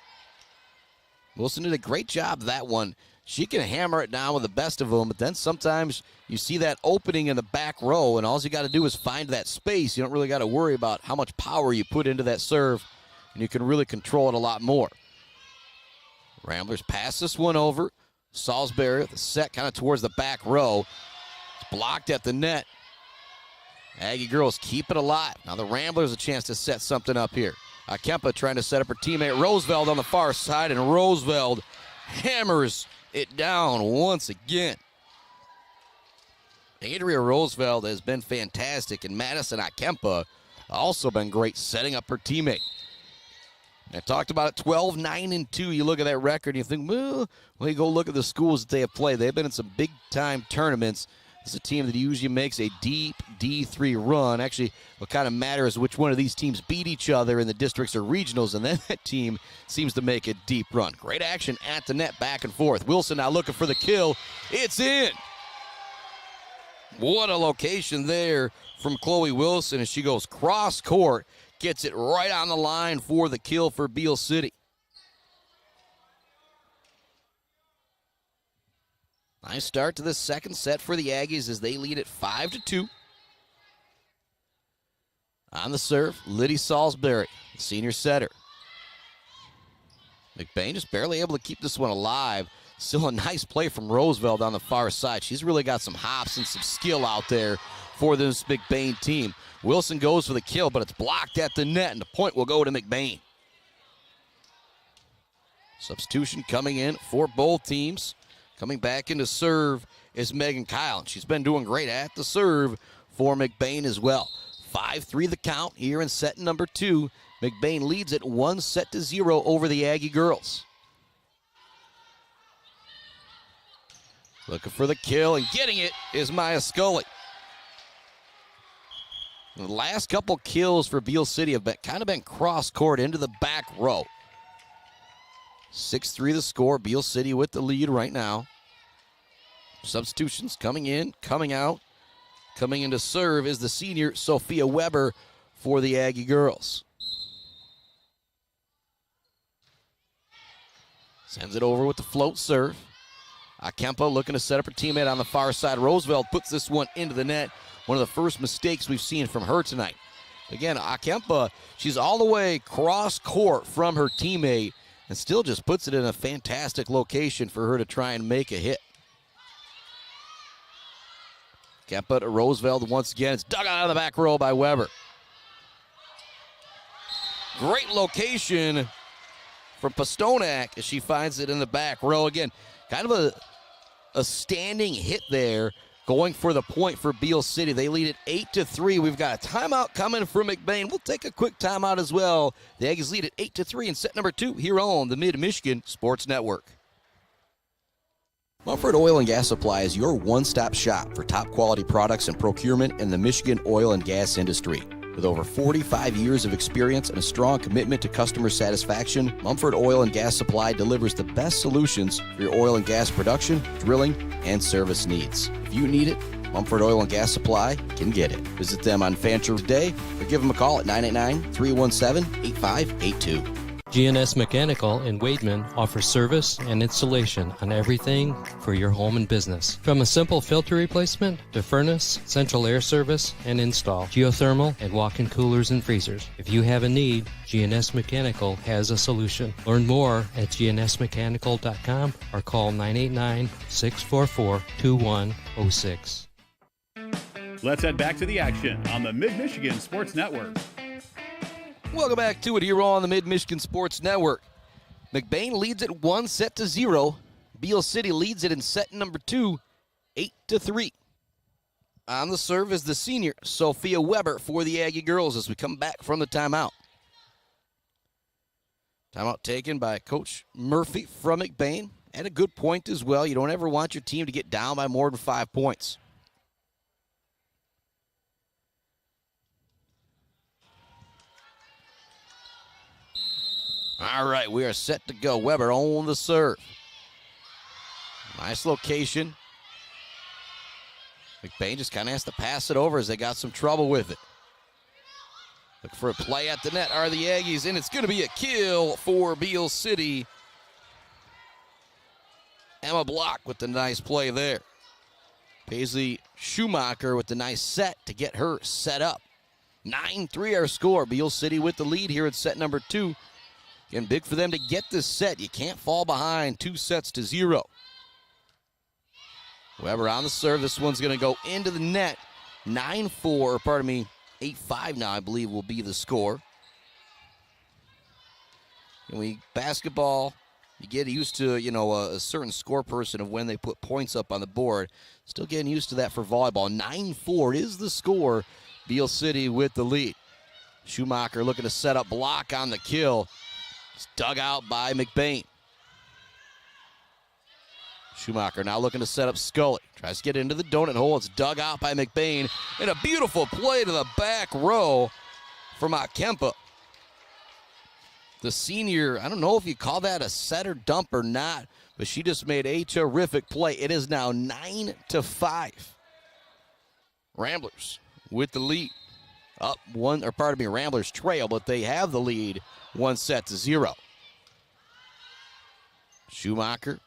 Wilson did a great job that one. She can hammer it down with the best of them, but then sometimes you see that opening in the back row, and all you got to do is find that space. You don't really got to worry about how much power you put into that serve, and you can really control it a lot more. Ramblers pass this one over. Salisbury with the set kind of towards the back row. It's blocked at the net. Aggie girls keep it alive. Now the Ramblers a chance to set something up here. Kempa trying to set up her teammate Roosevelt on the far side, and Roosevelt hammers it down once again. Adria Roosevelt has been fantastic, and Madison Akempa also been great setting up her teammate. I talked about it, 12-9-2. You look at that record and you think, well, you go look at the schools that they have played. They've been in some big-time tournaments. It's a team that usually makes a deep D3 run. Actually, what kind of matters is which one of these teams beat each other in the districts or regionals, and then that team seems to make a deep run. Great action at the net, back and forth. Wilson now looking for the kill. It's in. What a location there from Chloe Wilson as she goes cross court, gets it right on the line for the kill for Beal City. Nice start to the second set for the Aggies as they lead it 5-2. On the serve, Liddy Salisbury, the senior setter. McBain just barely able to keep this one alive. Still a nice play from Roosevelt on the far side. She's really got some hops and some skill out there for this McBain team. Wilson goes for the kill, but it's blocked at the net, and the point will go to McBain. Substitution coming in for both teams. Coming back into serve is Megan Kyle. She's been doing great at the serve for McBain as well. 5-3 the count here in set number 2. McBain leads it 1-0 over the Aggie girls. Looking for the kill, and getting it is Maya Scully. The last couple kills for Beal City have kind of been cross-court into the back row. 6-3 the score. Beal City with the lead right now. Substitutions coming in, coming out. Coming in to serve is the senior Sophia Weber for the Aggie girls. Sends it over with the float serve. Akempa looking to set up her teammate on the far side. Roosevelt puts this one into the net. One of the first mistakes we've seen from her tonight. Again, Akempa, she's all the way cross court from her teammate and still just puts it in a fantastic location for her to try and make a hit. Kempa to Roosevelt once again. It's dug out of the back row by Weber. Great location from Pastonak as she finds it in the back row. Again, kind of a standing hit there, going for the point for Beal City. They lead it 8-3. We've got a timeout coming from McBain. We'll take a quick timeout as well. The Aggies lead it 8-3 in set number 2 here on the Mid-Michigan Sports Network. Mumford Oil and Gas Supply is your one-stop shop for top quality products and procurement in the Michigan oil and gas industry. With over 45 years of experience and a strong commitment to customer satisfaction, Mumford Oil and Gas Supply delivers the best solutions for your oil and gas production, drilling, and service needs. If you need it, Mumford Oil and Gas Supply can get it. Visit them on Fancher today or give them a call at 989-317-8582. GNS Mechanical in Wademan offers service and installation on everything for your home and business. From a simple filter replacement to furnace, central air service, and install, geothermal, and walk-in coolers and freezers. If you have a need, GNS Mechanical has a solution. Learn more at gnsmechanical.com or call 989-644-2106. Let's head back to the action on the Mid-Michigan Sports Network. Welcome back to it here on the Mid-Michigan Sports Network. McBain leads it 1-0. Beal City leads it in set number 2, 8-3. On the serve is the senior Sophia Weber for the Aggie girls as we come back from the timeout. Timeout taken by Coach Murphy from McBain. And a good point as well. You don't ever want your team to get down by more than 5 points. All right, we are set to go. Weber on the serve. Nice location. McBain just kind of has to pass it over as they got some trouble with it. Look for a play at the net are the Aggies, and it's going to be a kill for Beal City. Emma Block with the nice play there. Paisley Schumacher with the nice set to get her set up. 9-3 our score. Beal City with the lead here at set number 2. Again, big for them to get this set. You can't fall behind 2-0. Weber on the serve. This one's going to go into the net. 8-5 now, I believe, will be the score. And basketball, you get used to, a certain score person of when they put points up on the board. Still getting used to that for volleyball. 9-4 is the score. Beal City with the lead. Schumacher looking to set up Block on the kill. It's dug out by McBain. Schumacher now looking to set up Scully. Tries to get into the donut hole. It's dug out by McBain. And a beautiful play to the back row from Akempa. The senior, I don't know if you call that a setter dump or not, but she just made a terrific play. It is now 9-5. Ramblers with the lead. Ramblers trail, but they have the lead 1-0. Schumacher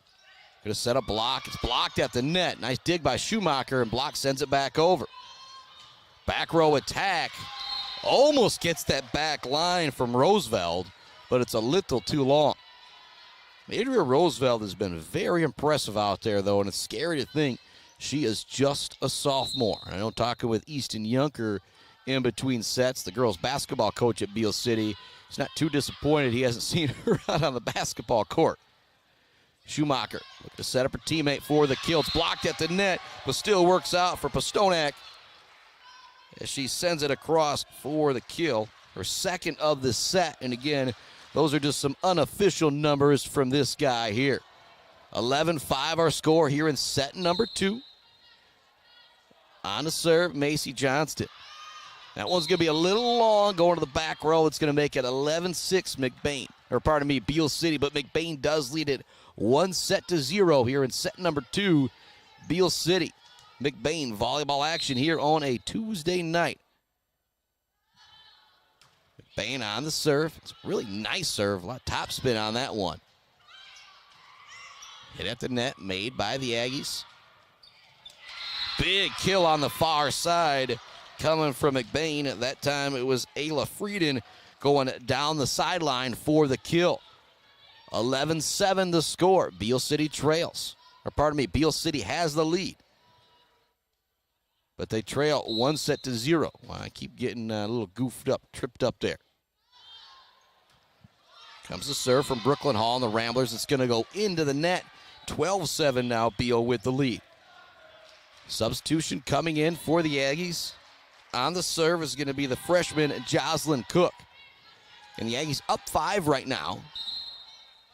going to set a block. It's blocked at the net. Nice dig by Schumacher, and block sends it back over. Back row attack. Almost gets that back line from Roosevelt, but it's a little too long. Adria Roosevelt has been very impressive out there, though, and it's scary to think she is just a sophomore. I know talking with Easton Yunker in between sets, the girls' basketball coach at Beal City, he's not too disappointed he hasn't seen her out on the basketball court. Schumacher looking to set up her teammate for the kill. It's blocked at the net, but still works out for Postonak as she sends it across for the kill. Her second of the set, and again, those are just some unofficial numbers from this guy here. 11-5 our score here in set number 2. On the serve, Macy Johnston. That one's going to be a little long going to the back row. It's going to make it 11-6 Beal City, but McBain does lead it 1-0 here in set number 2. Beal City. McBain volleyball action here on a Tuesday night. McBain on the serve. It's a really nice serve. A lot of top spin on that one. Hit at the net, made by the Aggies. Big kill on the far side coming from McBain. At that time, it was Ayla Frieden going down the sideline for the kill. 11-7 the score. Beal City trails. Beal City has the lead. But they trail 1-0. Well, I keep getting a little tripped up there. Comes the serve from Brooklyn Hall and the Ramblers. It's going to go into the net. 12-7 now, Beal with the lead. Substitution coming in for the Aggies. On the serve is going to be the freshman Jocelyn Cook. And the Aggies up 5 right now.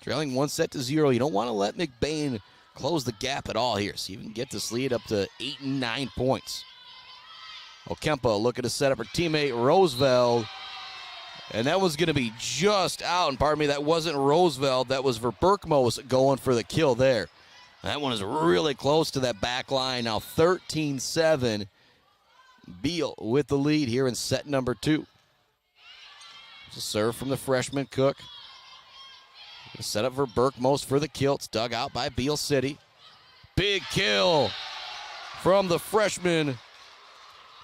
Trailing 1-0. You don't want to let McBain close the gap at all here. So you can get this lead up to 8 and 9 points. Okempa looking to set up her teammate Roosevelt. And that was going to be just out. And that wasn't Roosevelt. That was Verberkmos going for the kill there. That one is really close to that back line. Now 13-7. Beal with the lead here in set number 2. It's a serve from the freshman Cook. Set up for Verberkmos for the kill. It's dug out by Beal City. Big kill from the freshman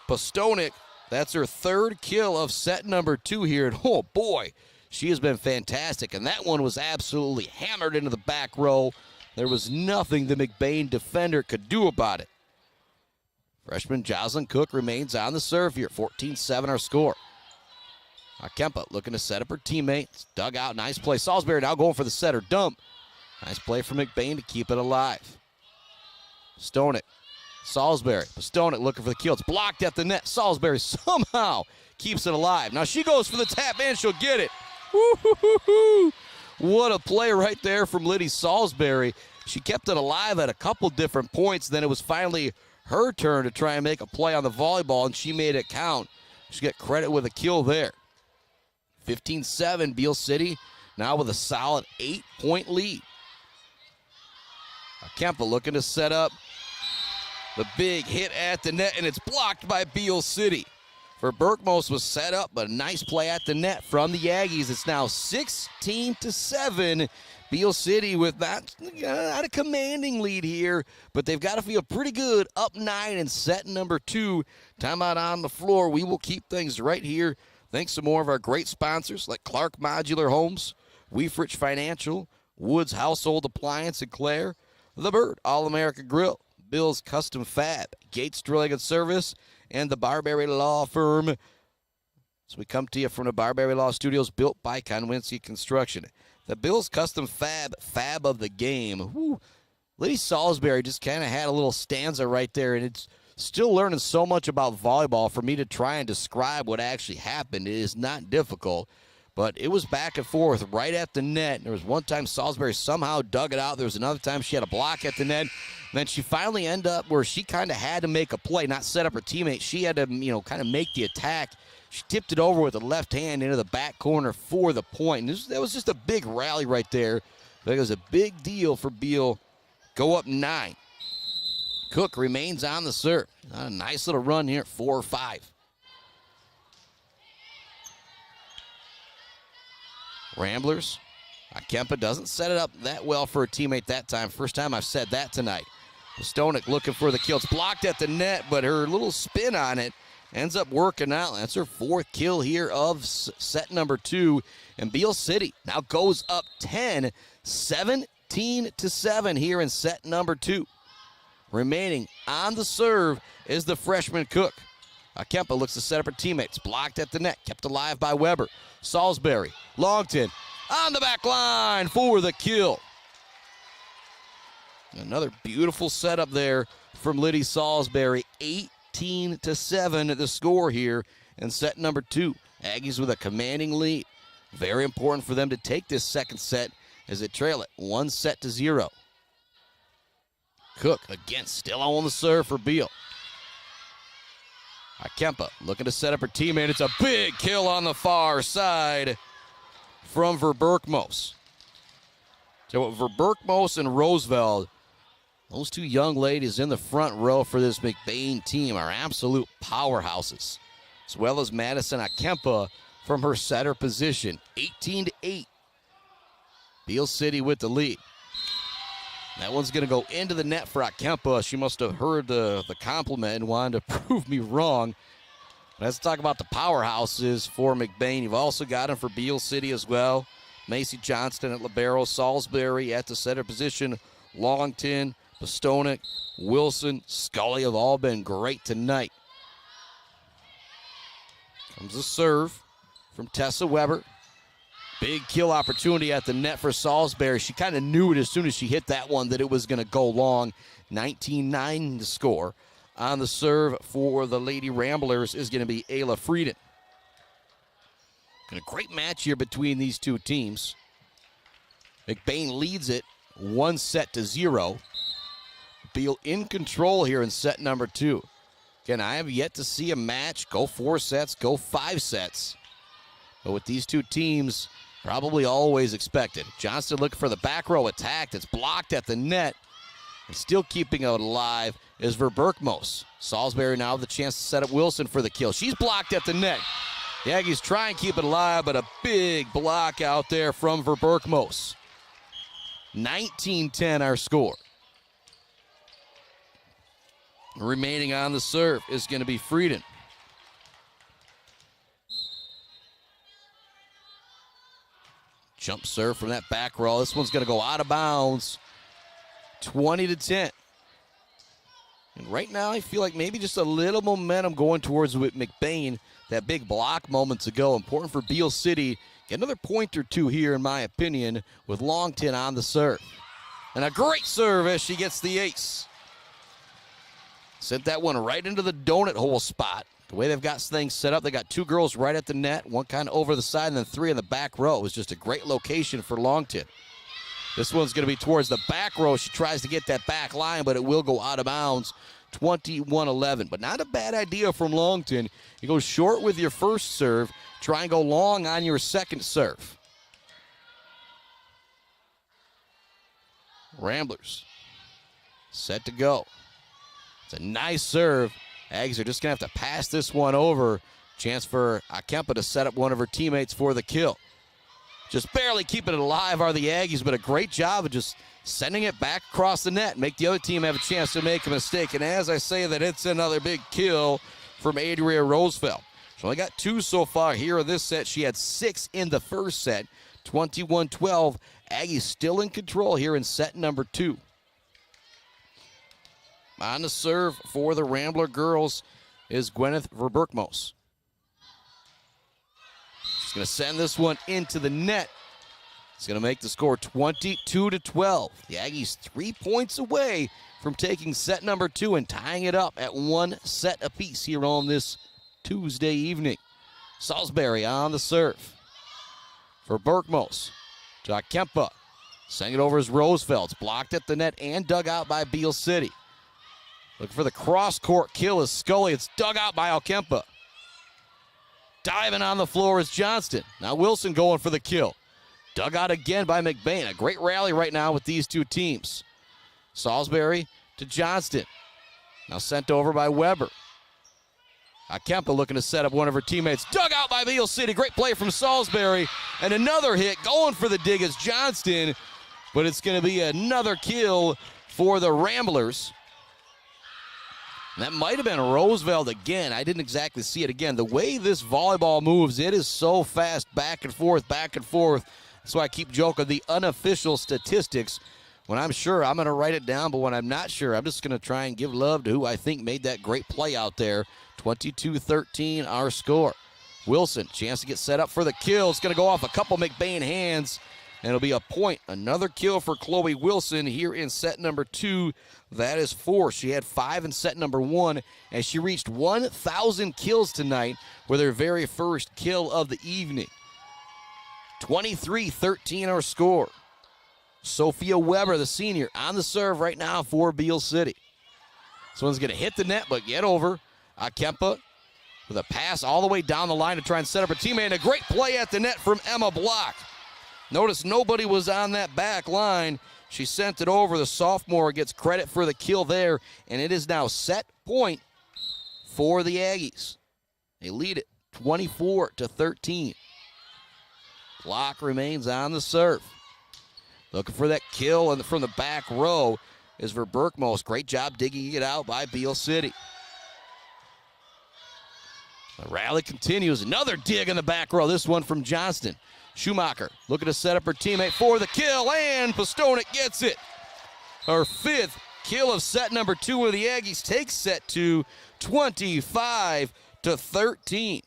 Postonak. That's her third kill of set number 2 here. And oh boy, she has been fantastic. And that one was absolutely hammered into the back row. There was nothing the McBain defender could do about it. Freshman Jocelyn Cook remains on the serve here. 14-7 our score. Akempa looking to set up her teammates. Dug out. Nice play. Salisbury now going for the setter dump. Nice play from McBain to keep it alive. Stonek. Salisbury. Stonek looking for the kill. It's blocked at the net. Salisbury somehow keeps it alive. Now she goes for the tap and she'll get it. Woo-hoo-hoo-hoo. What a play right there from Liddy Salisbury. She kept it alive at a couple different points. Then it was finally her turn to try and make a play on the volleyball, and she made it count. She got credit with a kill there. 15-7, Beal City now with a solid 8-point lead. Kempa looking to set up the big hit at the net, and it's blocked by Beal City. Verberkmos was set up, but a nice play at the net from the Aggies. It's now 16-7. Beal City with not a commanding lead here, but they've got to feel pretty good. Up 9 in set number 2. Timeout on the floor. We will keep things right here. Thanks to more of our great sponsors like Clark Modular Homes, Weefrich Financial, Woods Household Appliance in Clare, The Bird All-America Grill, Bill's Custom Fab, Gates Drilling and Service, and the Barberry Law Firm. So we come to you from the Barberry Law Studios, built by Konwinski Construction. The Bill's Custom Fab of the game. Whew. Liddy Salisbury just kind of had a little stanza right there, and it's still learning so much about volleyball for me to try and describe what actually happened. It is not difficult, But it was back and forth right at the net. There was one time Salisbury somehow dug it out. There was another time she had a block at the net. And then she finally ended up where she kind of had to make a play, not set up her teammate. She had to, kind of make the attack. She tipped it over with the left hand into the back corner for the point. And that was just a big rally right there. I think it was a big deal for Beal. Go up 9. Cook remains on the serve. A nice little run here at 4-5. Ramblers. Kempa doesn't set it up that well for a teammate that time. First time I've said that tonight. Stonek looking for the kill. It's blocked at the net, but her little spin on it ends up working out. That's her 4th kill here of set number 2. And Beal City now goes up 10, 17-7 here in set number 2. Remaining on the serve is the freshman Cook. Kempa looks to set up her teammates. Blocked at the net. Kept alive by Weber. Salisbury. Longton on the back line for the kill. Another beautiful setup there from Liddy Salisbury. 18-7 the score here in set number 2. Aggies with a commanding lead. Very important for them to take this second set as they trail it 1-0. Cook again still on the serve for Beal. Kempa looking to set up her teammate. It's a big kill on the far side from Verberkmos. So Verberkmos and Roosevelt, those two young ladies in the front row for this McBain team are absolute powerhouses, as well as Madison Kempa from her setter position. 18-8. Beal City with the lead. That one's going to go into the net for Kempa. She must have heard the compliment and wanted to prove me wrong. Let's talk about the powerhouses for McBain. You've also got them for Beal City as well. Macy Johnston at libero, Salisbury at the center position, Longton, Bostonek, Wilson, Scully have all been great tonight. Comes the serve from Tessa Weber. Big kill opportunity at the net for Salisbury. She kind of knew it as soon as she hit that one that it was going to go long. 19-9 to score. On the serve for the Lady Ramblers is going to be Ayla Frieden. And a great match here between these two teams. McBain leads it 1-0. Beal in control here in set number 2. Again, I have yet to see a match go 4 sets, go 5 sets. But with these two teams, probably always expected. Johnston looking for the back row attack that's blocked at the net. And still keeping it alive is Verberkmos. Salisbury now with the chance to set up Wilson for the kill. She's blocked at the net. The Aggies try and keep it alive, but a big block out there from Verberkmos. 19-10 our score. Remaining on the serve is going to be Frieden. Jump serve from that back row. This one's going to go out of bounds. 20-10. And right now I feel like maybe just a little momentum going towards with McBain. That big block moments ago. Important for Beal City. Get another point or two here, in my opinion, with Longton on the serve. And a great serve as she gets the ace. Sent that one right into the donut hole spot. The way they've got things set up, they got 2 girls right at the net, one kind of over the side, and then 3 in the back row. It was just a great location for Longton. This one's going to be towards the back row. She tries to get that back line, but it will go out of bounds. 21-11. But not a bad idea from Longton. You go short with your first serve. Try and go long on your second serve. Ramblers set to go. It's a nice serve. Aggies are just going to have to pass this one over. Chance for Kempa to set up one of her teammates for the kill. Just barely keeping it alive are the Aggies, but a great job of just sending it back across the net. Make the other team have a chance to make a mistake. And as I say that, it's another big kill from Adria Roosevelt. She only got 2 so far here in this set. She had 6 in the first set. 21-12. Aggies still in control here in set number 2. On the serve for the Rambler girls is Gwyneth Verberkmos. She's going to send this one into the net. It's going to make the score 22-12. The Aggies 3 points away from taking set number 2 and tying it up at 1 set apiece here on this Tuesday evening. Salisbury on the serve. for Berkmos. To Akempa. Sending it over as Roosevelt's blocked at the net and dug out by Beal City. Looking for the cross-court kill is Scully. It's dug out by Akempa. Diving on the floor is Johnston. Now Wilson going for the kill. Dug out again by McBain. A great rally right now with these two teams. Salisbury to Johnston. Now sent over by Weber. Akempa looking to set up one of her teammates. Dug out by Beal City. Great play from Salisbury. And another hit going for the dig is Johnston. But it's going to be another kill for the Ramblers. And that might have been Roosevelt again. I didn't exactly see it again. The way this volleyball moves, it is so fast, back and forth, back and forth. That's why I keep joking the unofficial statistics. When I'm sure, I'm going to write it down, but when I'm not sure, I'm just going to try and give love to who I think made that great play out there. 22-13, our score. Wilson, chance to get set up for the kill. It's going to go off a couple McBain hands, and it'll be a point. Another kill for Chloe Wilson here in set number 2. That is 4. She had 5 in set number 1, and she reached 1,000 kills tonight with her very first kill of the evening. 23-13 our score. Sophia Weber, the senior, on the serve right now for Beal City. This one's going to hit the net, but get over. Akempa with a pass all the way down the line to try and set up a teammate. And a great play at the net from Emma Block. Notice nobody was on that back line. She sent it over. The sophomore gets credit for the kill there, and it is now set point for the Aggies. They lead it 24-13. Block remains on the serve. Looking for that kill and from the back row is for Berkmos. Great job digging it out by Beal City. The rally continues. Another dig in the back row. This one from Johnston. Schumacher looking to set up her teammate for the kill, and Postonik gets it. Her 5th kill of set number 2 where the Aggies take set 2, 25-13.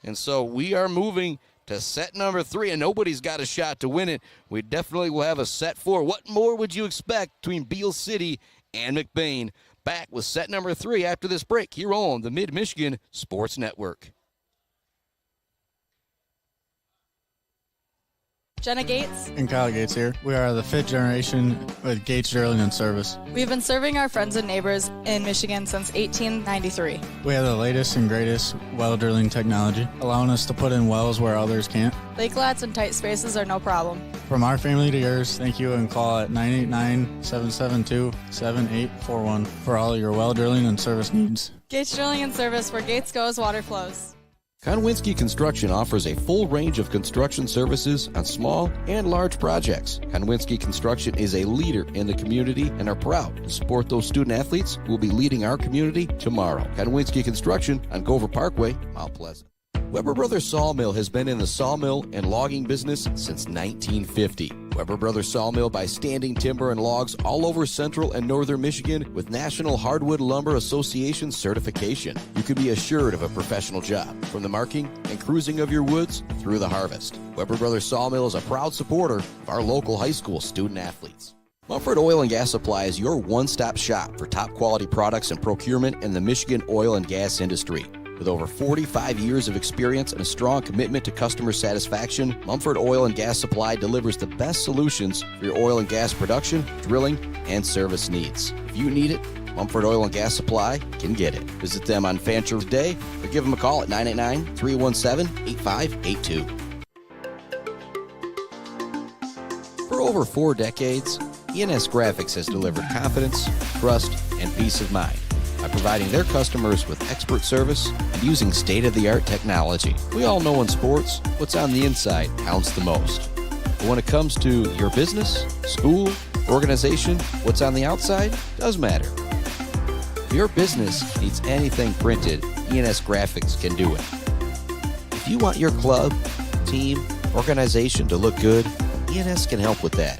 And so we are moving to set number 3, and nobody's got a shot to win it. We definitely will have a set 4. What more would you expect between Beal City and McBain? Back with set number 3 after this break here on the Mid-Michigan Sports Network. Jenna Gates and Kyle Gates here. We are the 5th generation with Gates Drilling and Service. We've been serving our friends and neighbors in Michigan since 1893. We have the latest and greatest well drilling technology, allowing us to put in wells where others can't. Lake lots and tight spaces are no problem. From our family to yours, thank you, and call at 989-772-7841 for all your well drilling and service needs. Gates Drilling and Service, where Gates goes, water flows. Konwinski Construction offers a full range of construction services on small and large projects. Konwinski Construction is a leader in the community and are proud to support those student athletes who will be leading our community tomorrow. Konwinski Construction on Gover Parkway, Mount Pleasant. Weber Brothers Sawmill has been in the sawmill and logging business since 1950. Weber Brothers Sawmill buys standing timber and logs all over central and northern Michigan with National Hardwood Lumber Association certification. You can be assured of a professional job, from the marking and cruising of your woods through the harvest. Weber Brothers Sawmill is a proud supporter of our local high school student athletes. Mumford Oil and Gas Supply is your one-stop shop for top quality products and procurement in the Michigan oil and gas industry. With over 45 years of experience and a strong commitment to customer satisfaction, Mumford Oil and Gas Supply delivers the best solutions for your oil and gas production, drilling, and service needs. If you need it, Mumford Oil and Gas Supply can get it. Visit them on Fancher Day or give them a call at 989-317-8582. For over 4 decades, ENS Graphics has delivered confidence, trust, and peace of mind by providing their customers with expert service and using state-of-the-art technology. We all know in sports, what's on the inside counts the most. But when it comes to your business, school, organization, what's on the outside does matter. If your business needs anything printed, ENS Graphics can do it. If you want your club, team, organization to look good, ENS can help with that.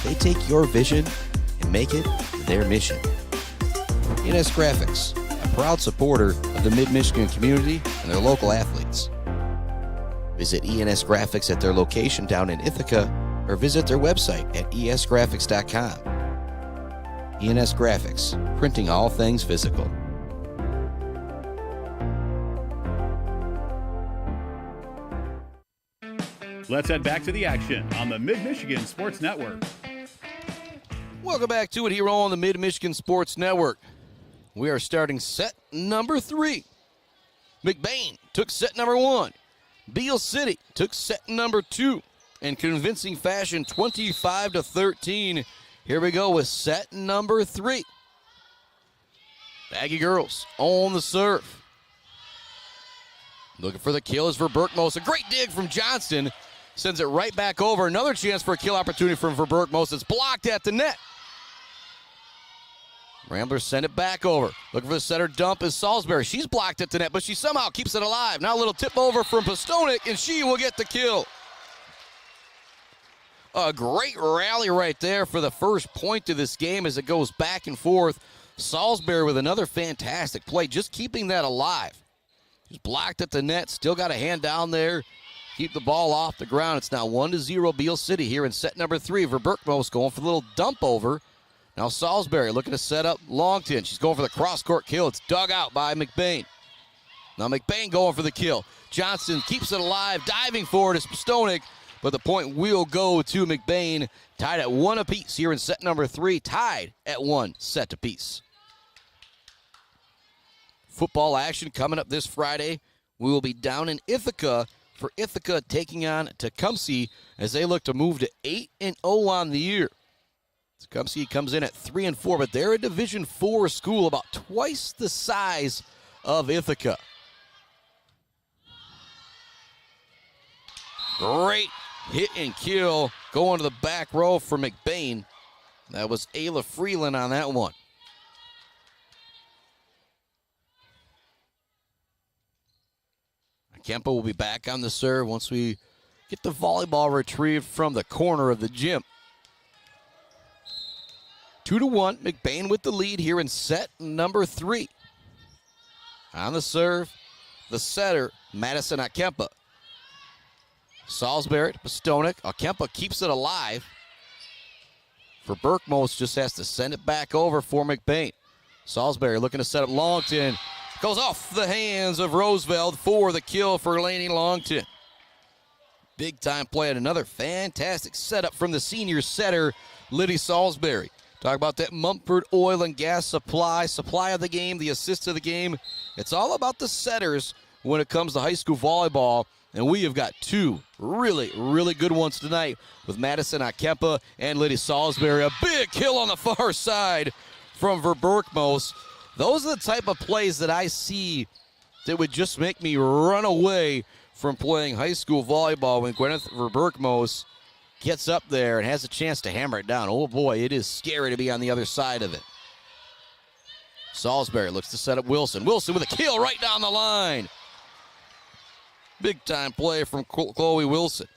They take your vision and make it their mission. ENS Graphics, a proud supporter of the Mid-Michigan community and their local athletes. Visit ENS Graphics at their location down in Ithaca or visit their website at esgraphics.com. ENS Graphics, printing all things physical. Let's head back to the action on the Mid-Michigan Sports Network. Welcome back to it here on the Mid-Michigan Sports Network. We are starting set number 3. McBain took set number 1. Beal City took set number 2 in convincing fashion, 25-13. Here we go with set number 3. Aggie girls on the serve. Looking for the kill is for Verberkmos. A great dig from Johnston. Sends it right back over. Another chance for a kill opportunity from Verberkmos. It's blocked at the net. Ramblers send it back over. Looking for the center dump is Salisbury. She's blocked at the net, but she somehow keeps it alive. Now a little tip over from Postonik, and she will get the kill. A great rally right there for the first point of this game as it goes back and forth. Salisbury with another fantastic play, just keeping that alive. Just blocked at the net, still got a hand down there. Keep the ball off the ground. It's now 1-0 Beal City here in set number 3. Verberkmos going for the little dump over. Now Salisbury looking to set up Longton. She's going for the cross-court kill. It's dug out by McBain. Now McBain going for the kill. Johnston keeps it alive, diving for it is Postonik, but the point will go to McBain. Tied at 1 apiece here in set number 3. Tied at 1 set apiece. Football action coming up this Friday. We will be down in Ithaca for Ithaca taking on Tecumseh as they look to move to 8-0 on the year. Tecumseh comes in at 3-4, but they're a Division IV school, about twice the size of Ithaca. Great hit and kill going to the back row for McBain. That was Ayla Freeland on that one. Kempa will be back on the serve once we get the volleyball retrieved from the corner of the gym. 2-1, McBain with the lead here in set number 3. On the serve, the setter, Madison Akempa. Salisbury to Postonik. Akempa keeps it alive. Verberkmos just has to send it back over for McBain. Salisbury looking to set up Longton. Goes off the hands of Roosevelt for the kill for Laney Longton. Big time play and another fantastic setup from the senior setter, Liddy Salisbury. Talk about that Mumford Oil and Gas supply of the game, the assist of the game. It's all about the setters when it comes to high school volleyball. And we have got 2 really, really good ones tonight with Madison Akempa and Liddy Salisbury. A big kill on the far side from Verberkmos. Those are the type of plays that I see that would just make me run away from playing high school volleyball when Gwyneth Verberkmos gets up there and has a chance to hammer it down. Oh boy, it is scary to be on the other side of it. Salisbury looks to set up Wilson. Wilson with a kill right down the line. Big time play from Chloe Wilson.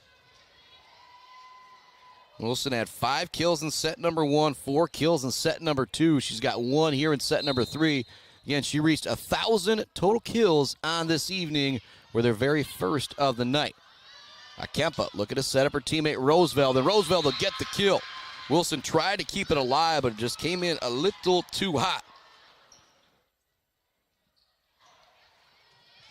Wilson had 5 kills in set number 1, 4 kills in set number 2. She's got 1 here in set number 3. Again, she reached 1,000 total kills on this evening for their very first of the night. Akempa looking to set up her teammate Roosevelt, and Roosevelt will get the kill. Wilson tried to keep it alive, but it just came in a little too hot.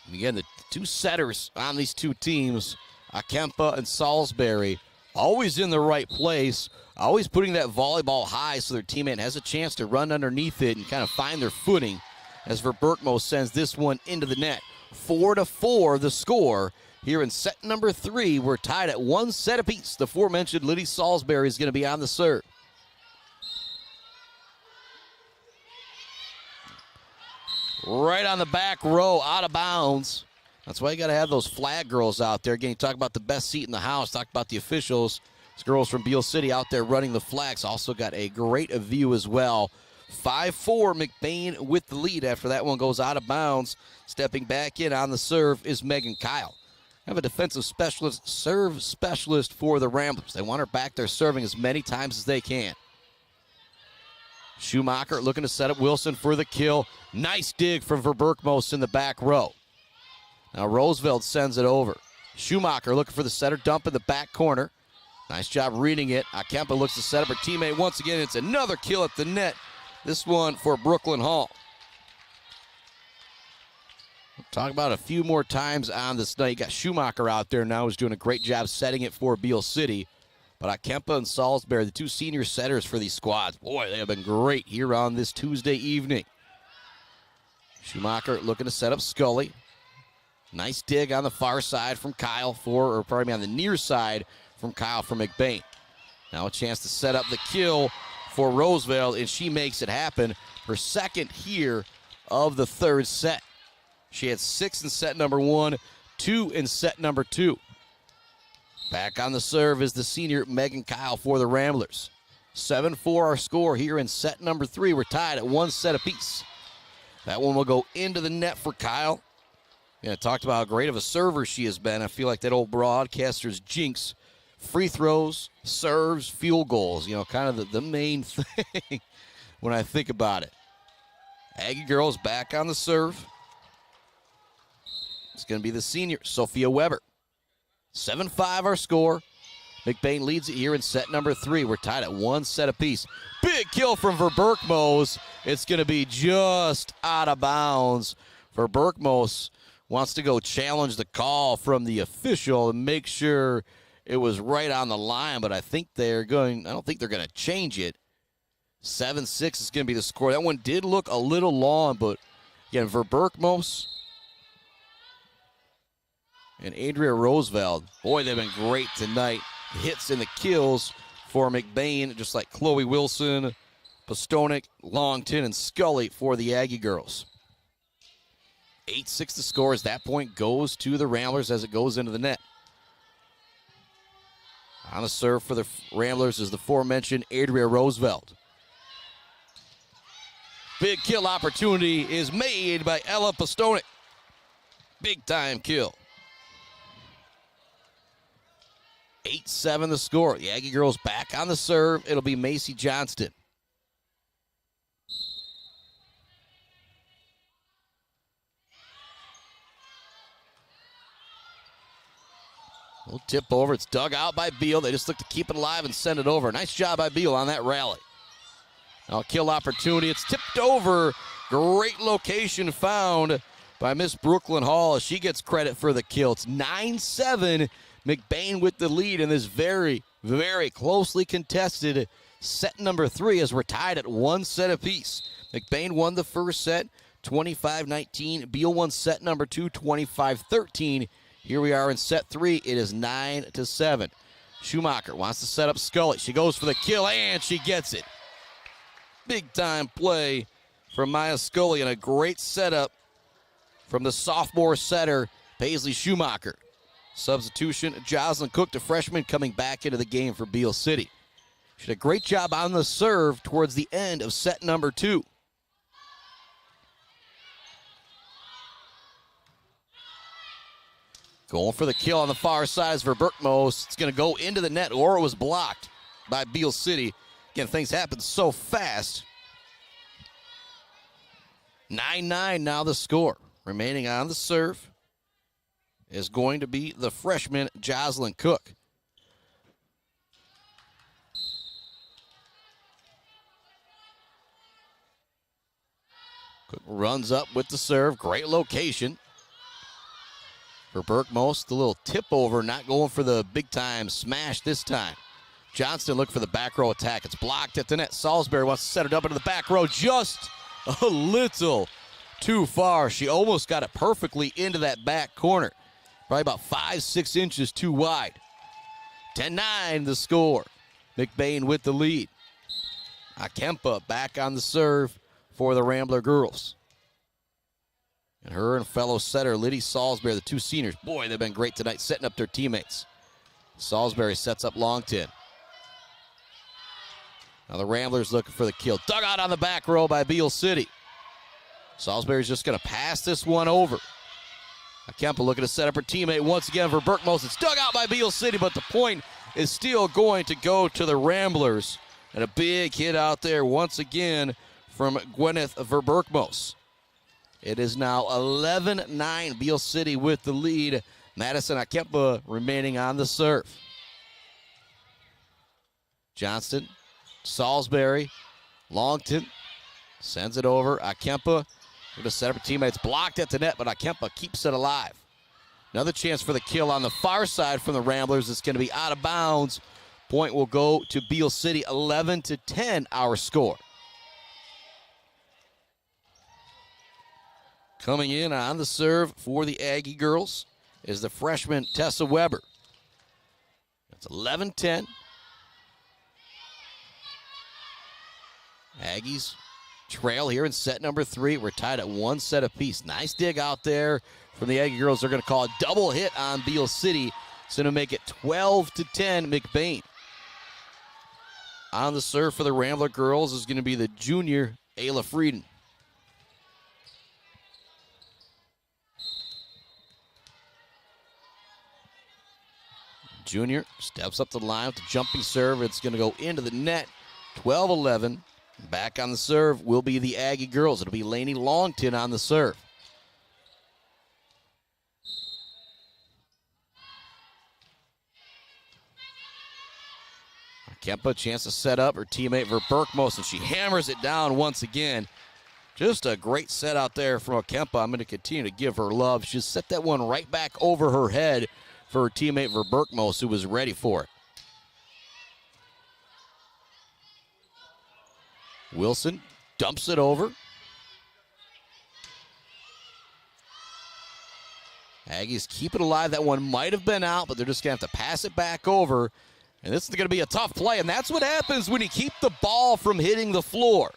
And again, the 2 setters on these 2 teams, Akempa and Salisbury, always in the right place, always putting that volleyball high so their teammate has a chance to run underneath it and kind of find their footing as Verberkmos sends this one into the net. 4-4 the score here in set number 3. We're tied at 1 set apiece. The aforementioned Liddy Salisbury is going to be on the serve. Right on the back row, out of bounds. That's why you got to have those flag girls out there. Again, you talk about the best seat in the house, talk about the officials. These girls from Beal City out there running the flags. Also got a great view as well. 5-4, McBain with the lead after that one goes out of bounds. Stepping back in on the serve is Megan Kyle. Have a defensive specialist, serve specialist for the Ramblers. They want her back there serving as many times as they can. Schumacher looking to set up Wilson for the kill. Nice dig from Verberkmos in the back row. Now Roosevelt sends it over. Schumacher looking for the setter dump in the back corner. Nice job reading it. Akempa looks to set up her teammate once again. It's another kill at the net. This one for Brooklyn Hall. Talk about a few more times on this night. You got Schumacher out there now, who's doing a great job setting it for Beal City. But Akempa and Salisbury, the two senior setters for these squads, boy, they have been great here on this Tuesday evening. Schumacher looking to set up Scully. Nice dig on the far side from Kyle or pardon me, on the near side from Kyle from McBain. Now a chance to set up the kill for Roosevelt, and she makes it happen. Her second here of the third set. She had 6 in set number 1, 2 in set number 2. Back on the serve is the senior Megan Kyle for the Ramblers. 7-4 our score here in set number 3. We're tied at 1 set apiece. That one will go into the net for Kyle. Yeah, talked about how great of a server she has been. I feel like that old broadcaster's jinx. Free throws, serves, field goals. You know, kind of the main thing when I think about it. Aggie girls back on the serve. It's going to be the senior, Sophia Weber. 7-5 our score. McBain leads it here in set number 3. We're tied at 1 set apiece. Big kill from Verberkmos. It's going to be just out of bounds. Verberkmos wants to go challenge the call from the official and make sure it was right on the line, but I don't think they're going to change it. 7-6 is going to be the score. That one did look a little long, but again, Verberkmos and Adria Roosevelt, boy, they've been great tonight. Hits and the kills for McBain, just like Chloe Wilson, Postonik, Longton, and Scully for the Aggie girls. 8-6 the score as that point goes to the Ramblers as it goes into the net. On the serve for the Ramblers is the aforementioned Adria Roosevelt. Big kill opportunity is made by Ella Postonik. Big time kill. 8-7 the score. The Aggie girls back on the serve. It'll be Macy Johnston. Little tip over. It's dug out by Beal. They just look to keep it alive and send it over. Nice job by Beal on that rally. Now a kill opportunity. It's tipped over. Great location found by Miss Brooklyn Hall as she gets credit for the kill. It's 9-7. McBain with the lead in this very, very closely contested set number 3 as we're tied at 1 set apiece. McBain won the first set, 25-19. Beal won set number 2, 25-13. Here we are in set 3. It is 9-7. Schumacher wants to set up Scully. She goes for the kill, and she gets it. Big-time play from Maya Scully and a great setup from the sophomore setter, Paisley Schumacher. Substitution, Jocelyn Cook, the freshman, coming back into the game for Beal City. She did a great job on the serve towards the end of set number 2. Going for the kill on the far side for Verberkmos. It's going to go into the net, or it was blocked by Beal City. Again, things happen so fast. 9-9 now the score. Remaining on the serve is going to be the freshman, Jocelyn Cook. Cook runs up with the serve. Great location. For Verberkmos, the little tip over, not going for the big-time smash this time. Johnston looked for the back row attack. It's blocked at the net. Salisbury wants to set it up into the back row just a little too far. She almost got it perfectly into that back corner. Probably about 5-6 inches too wide. 10-9 the score. McBain with the lead. Akempa back on the serve for the Rambler girls. And her and fellow setter Liddy Salisbury, the two seniors, boy, they've been great tonight setting up their teammates. Salisbury sets up Longton. Now the Ramblers looking for the kill. Dug out on the back row by Beal City. Salisbury's just going to pass this one over. Akempa looking to set up her teammate once again for Verberkmos. It's dug out by Beal City, but the point is still going to go to the Ramblers. And a big hit out there once again from Gwyneth Verberkmos. It is now 11-9. Beal City with the lead. Madison Akempa remaining on the serve. Johnston, Salisbury, Longton sends it over. Akempa Going to set up her teammates. Blocked at the net, but Akempa keeps it alive. Another chance for the kill on the far side from the Ramblers. It's going to be out of bounds. Point will go to Beal City. 11-10 our score. Coming in on the serve for the Aggie girls is the freshman Tessa Weber. It's 11-10. Aggies trail here in set number 3. We're tied at 1 set apiece. Nice dig out there from the Aggie girls. They're going to call a double hit on Beal City. It's going to make it 12-10 McBain. On the serve for the Rambler girls is going to be the junior Ayla Frieden. Junior steps up the line with the jumping serve. It's going to go into the net. 12-11. Back on the serve will be the Aggie girls. It'll be Lainey Longton on the serve. Kempa, chance to set up her teammate Verberkmos, and she hammers it down once again. Just a great set out there from Kempa. I'm going to continue to give her love. She set that one right back over her head for her teammate Verberkmos, who was ready for it. Wilson dumps it over. Aggies keep it alive. That one might have been out, but they're just going to have to pass it back over. And this is going to be a tough play, and that's what happens when you keep the ball from hitting the floor.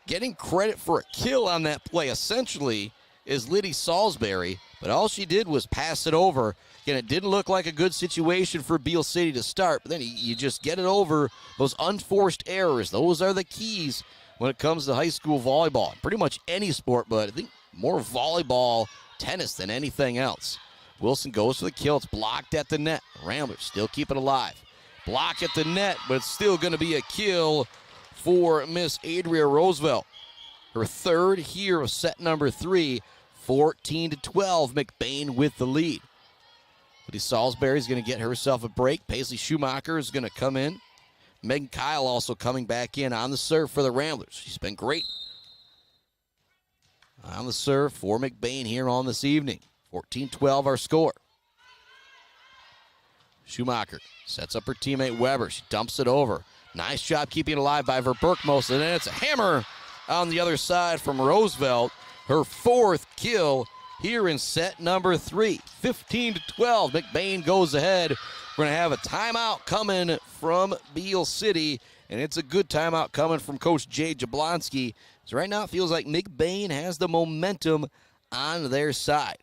Getting credit for a kill on that play, essentially, is Liddy Salisbury, but all she did was pass it over. Again, it didn't look like a good situation for Beal City to start, but then you just get it over those unforced errors. Those are the keys when it comes to high school volleyball. Pretty much any sport, but I think more volleyball, tennis than anything else. Wilson goes for the kill. It's blocked at the net. Ramblers still keep it alive. Block at the net, but it's still going to be a kill for Miss Adria Roosevelt. Her third here of set number 3, 14-12. McBain with the lead. Liddy Salisbury is going to get herself a break. Paisley Schumacher is going to come in. Megan Kyle also coming back in on the serve for the Ramblers. She's been great on the serve for McBain here on this evening. 14-12 our score. Schumacher sets up her teammate Weber. She dumps it over. Nice job keeping it alive by Verberkmos. And then it's a hammer on the other side from Roosevelt. Her fourth kill here in set number 3. 15-12. McBain goes ahead. We're going to have a timeout coming from Beal City. And it's a good timeout coming from Coach Jay Jablonski. So right now it feels like McBain has the momentum on their side.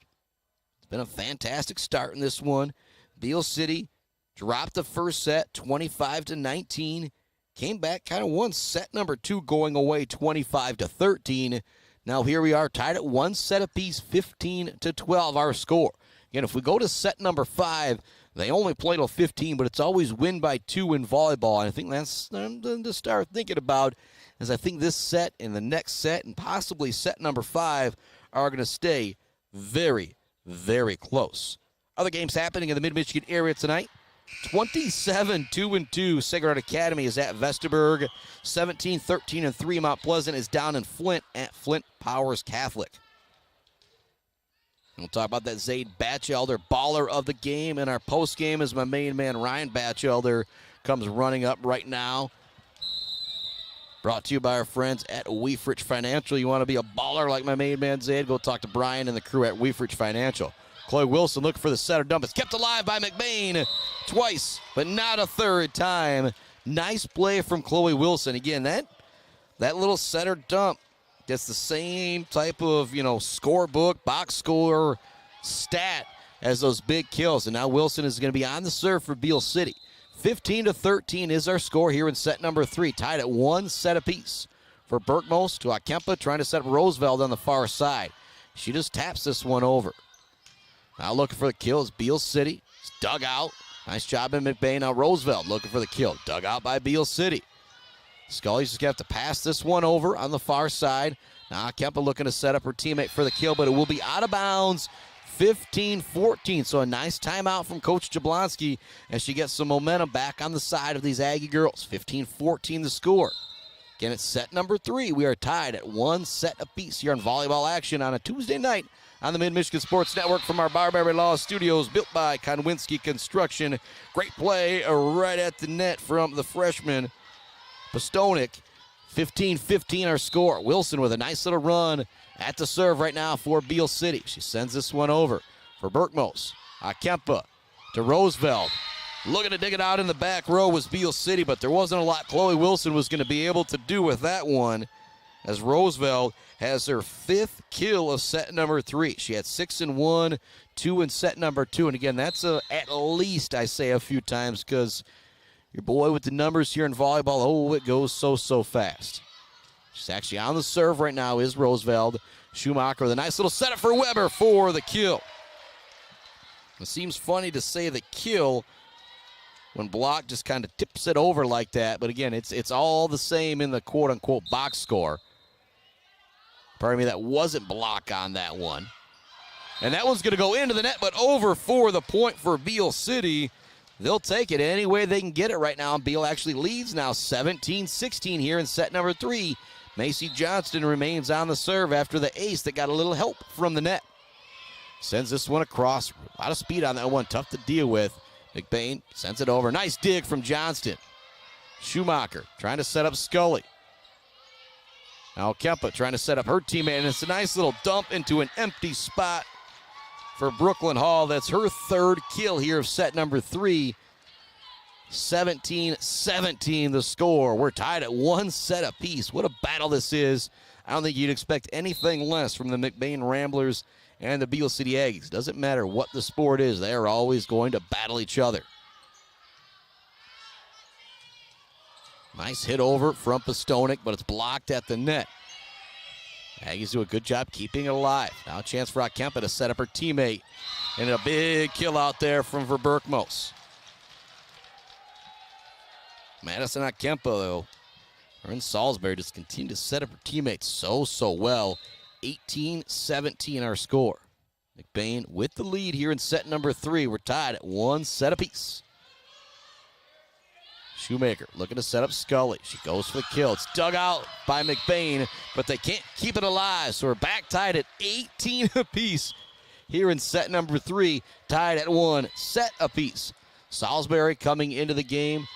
It's been a fantastic start in this one. Beal City dropped the first set 25-19. Came back, kind of won set number 2 going away 25-13. Now here we are tied at 1 set apiece, 15-12 our score. Again, if we go to set number 5, they only play till 15, but it's always win by 2 in volleyball. And I think that's something to start thinking about, as I think this set and the next set and possibly set number 5 are going to stay very, very close. Other games happening in the Mid-Michigan area tonight. 27-2-2. Sacred Heart Academy is at Vesterberg. 17-13-3. Mount Pleasant is down in Flint at Flint Powers Catholic. And we'll talk about that Zaid Batchelder, baller of the game. In our post game as my main man Ryan Batchelder comes running up right now. Brought to you by our friends at Weefrich Financial. You want to be a baller like my main man Zaid? Go talk to Brian and the crew at Weefrich Financial. Chloe Wilson looking for the setter dump. It's kept alive by McBain twice, but not a third time. Nice play from Chloe Wilson. Again, that little setter dump gets the same type of, scorebook, box score stat as those big kills. And now Wilson is going to be on the serve for Beal City. 15-13 is our score here in set number 3, tied at 1 set apiece. For Berkmos to Akempa, trying to set up Roosevelt on the far side. She just taps this one over. Now looking for the kill is Beal City. It's dug out. Nice job in McBain. Now Roosevelt looking for the kill. Dug out by Beal City. Scully's just going to have to pass this one over on the far side. Now Kempa looking to set up her teammate for the kill, but it will be out of bounds. 15-14. So a nice timeout from Coach Jablonski as she gets some momentum back on the side of these Aggie girls. 15-14 the score. Again, it's set number 3. We are tied at 1 set apiece here on volleyball action on a Tuesday night on the Mid-Michigan Sports Network from our Barbary Law Studios, built by Konwinski Construction. Great play right at the net from the freshman, Postonik. 15-15 our score. Wilson with a nice little run at the serve right now for Beal City. She sends this one over for Berkmos. Akempa to Roosevelt. Looking to dig it out in the back row was Beal City, but there wasn't a lot Chloe Wilson was going to be able to do with that one, as Roosevelt has her 5th kill of set number 3. She had 6 in 1, 2 in set number 2. And again, that's at least, I say a few times, because your boy with the numbers here in volleyball, oh, it goes so fast. She's actually on the serve right now is Roosevelt. Schumacher with a nice little setup for Weber for the kill. It seems funny to say the kill when Block just kind of tips it over like that. But again, it's all the same in the quote-unquote box score. Pardon me, that wasn't Block on that one. And that one's going to go into the net, but over for the point for Beal City. They'll take it any way they can get it right now. Beal actually leads now 17-16 here in set number 3. Macy Johnston remains on the serve after the ace that got a little help from the net. Sends this one across. A lot of speed on that one. Tough to deal with. McBain sends it over. Nice dig from Johnston. Schumacher trying to set up Scully. Now Kempa trying to set up her teammate, and it's a nice little dump into an empty spot for Brooklyn Hall. That's her 3rd kill here of set number 3. 17-17 the score. We're tied at 1 set apiece. What a battle this is. I don't think you'd expect anything less from the McBain Ramblers and the Beal City Aggies. Doesn't matter what the sport is, they are always going to battle each other. Nice hit over from Postonik, but it's blocked at the net. Aggies do a good job keeping it alive. Now a chance for Akempa to set up her teammate. And a big kill out there from Verberkmos. Madison Akempa, though, her and Salisbury just continue to set up her teammates so well. 18-17 our score. McBain with the lead here in set number 3. We're tied at 1 set apiece. Shoemaker looking to set up Scully. She goes for the kill. It's dug out by McBain, but they can't keep it alive. So we're back tied at 18 apiece here in set number 3. Tied at 1 set apiece. Salisbury coming into the game.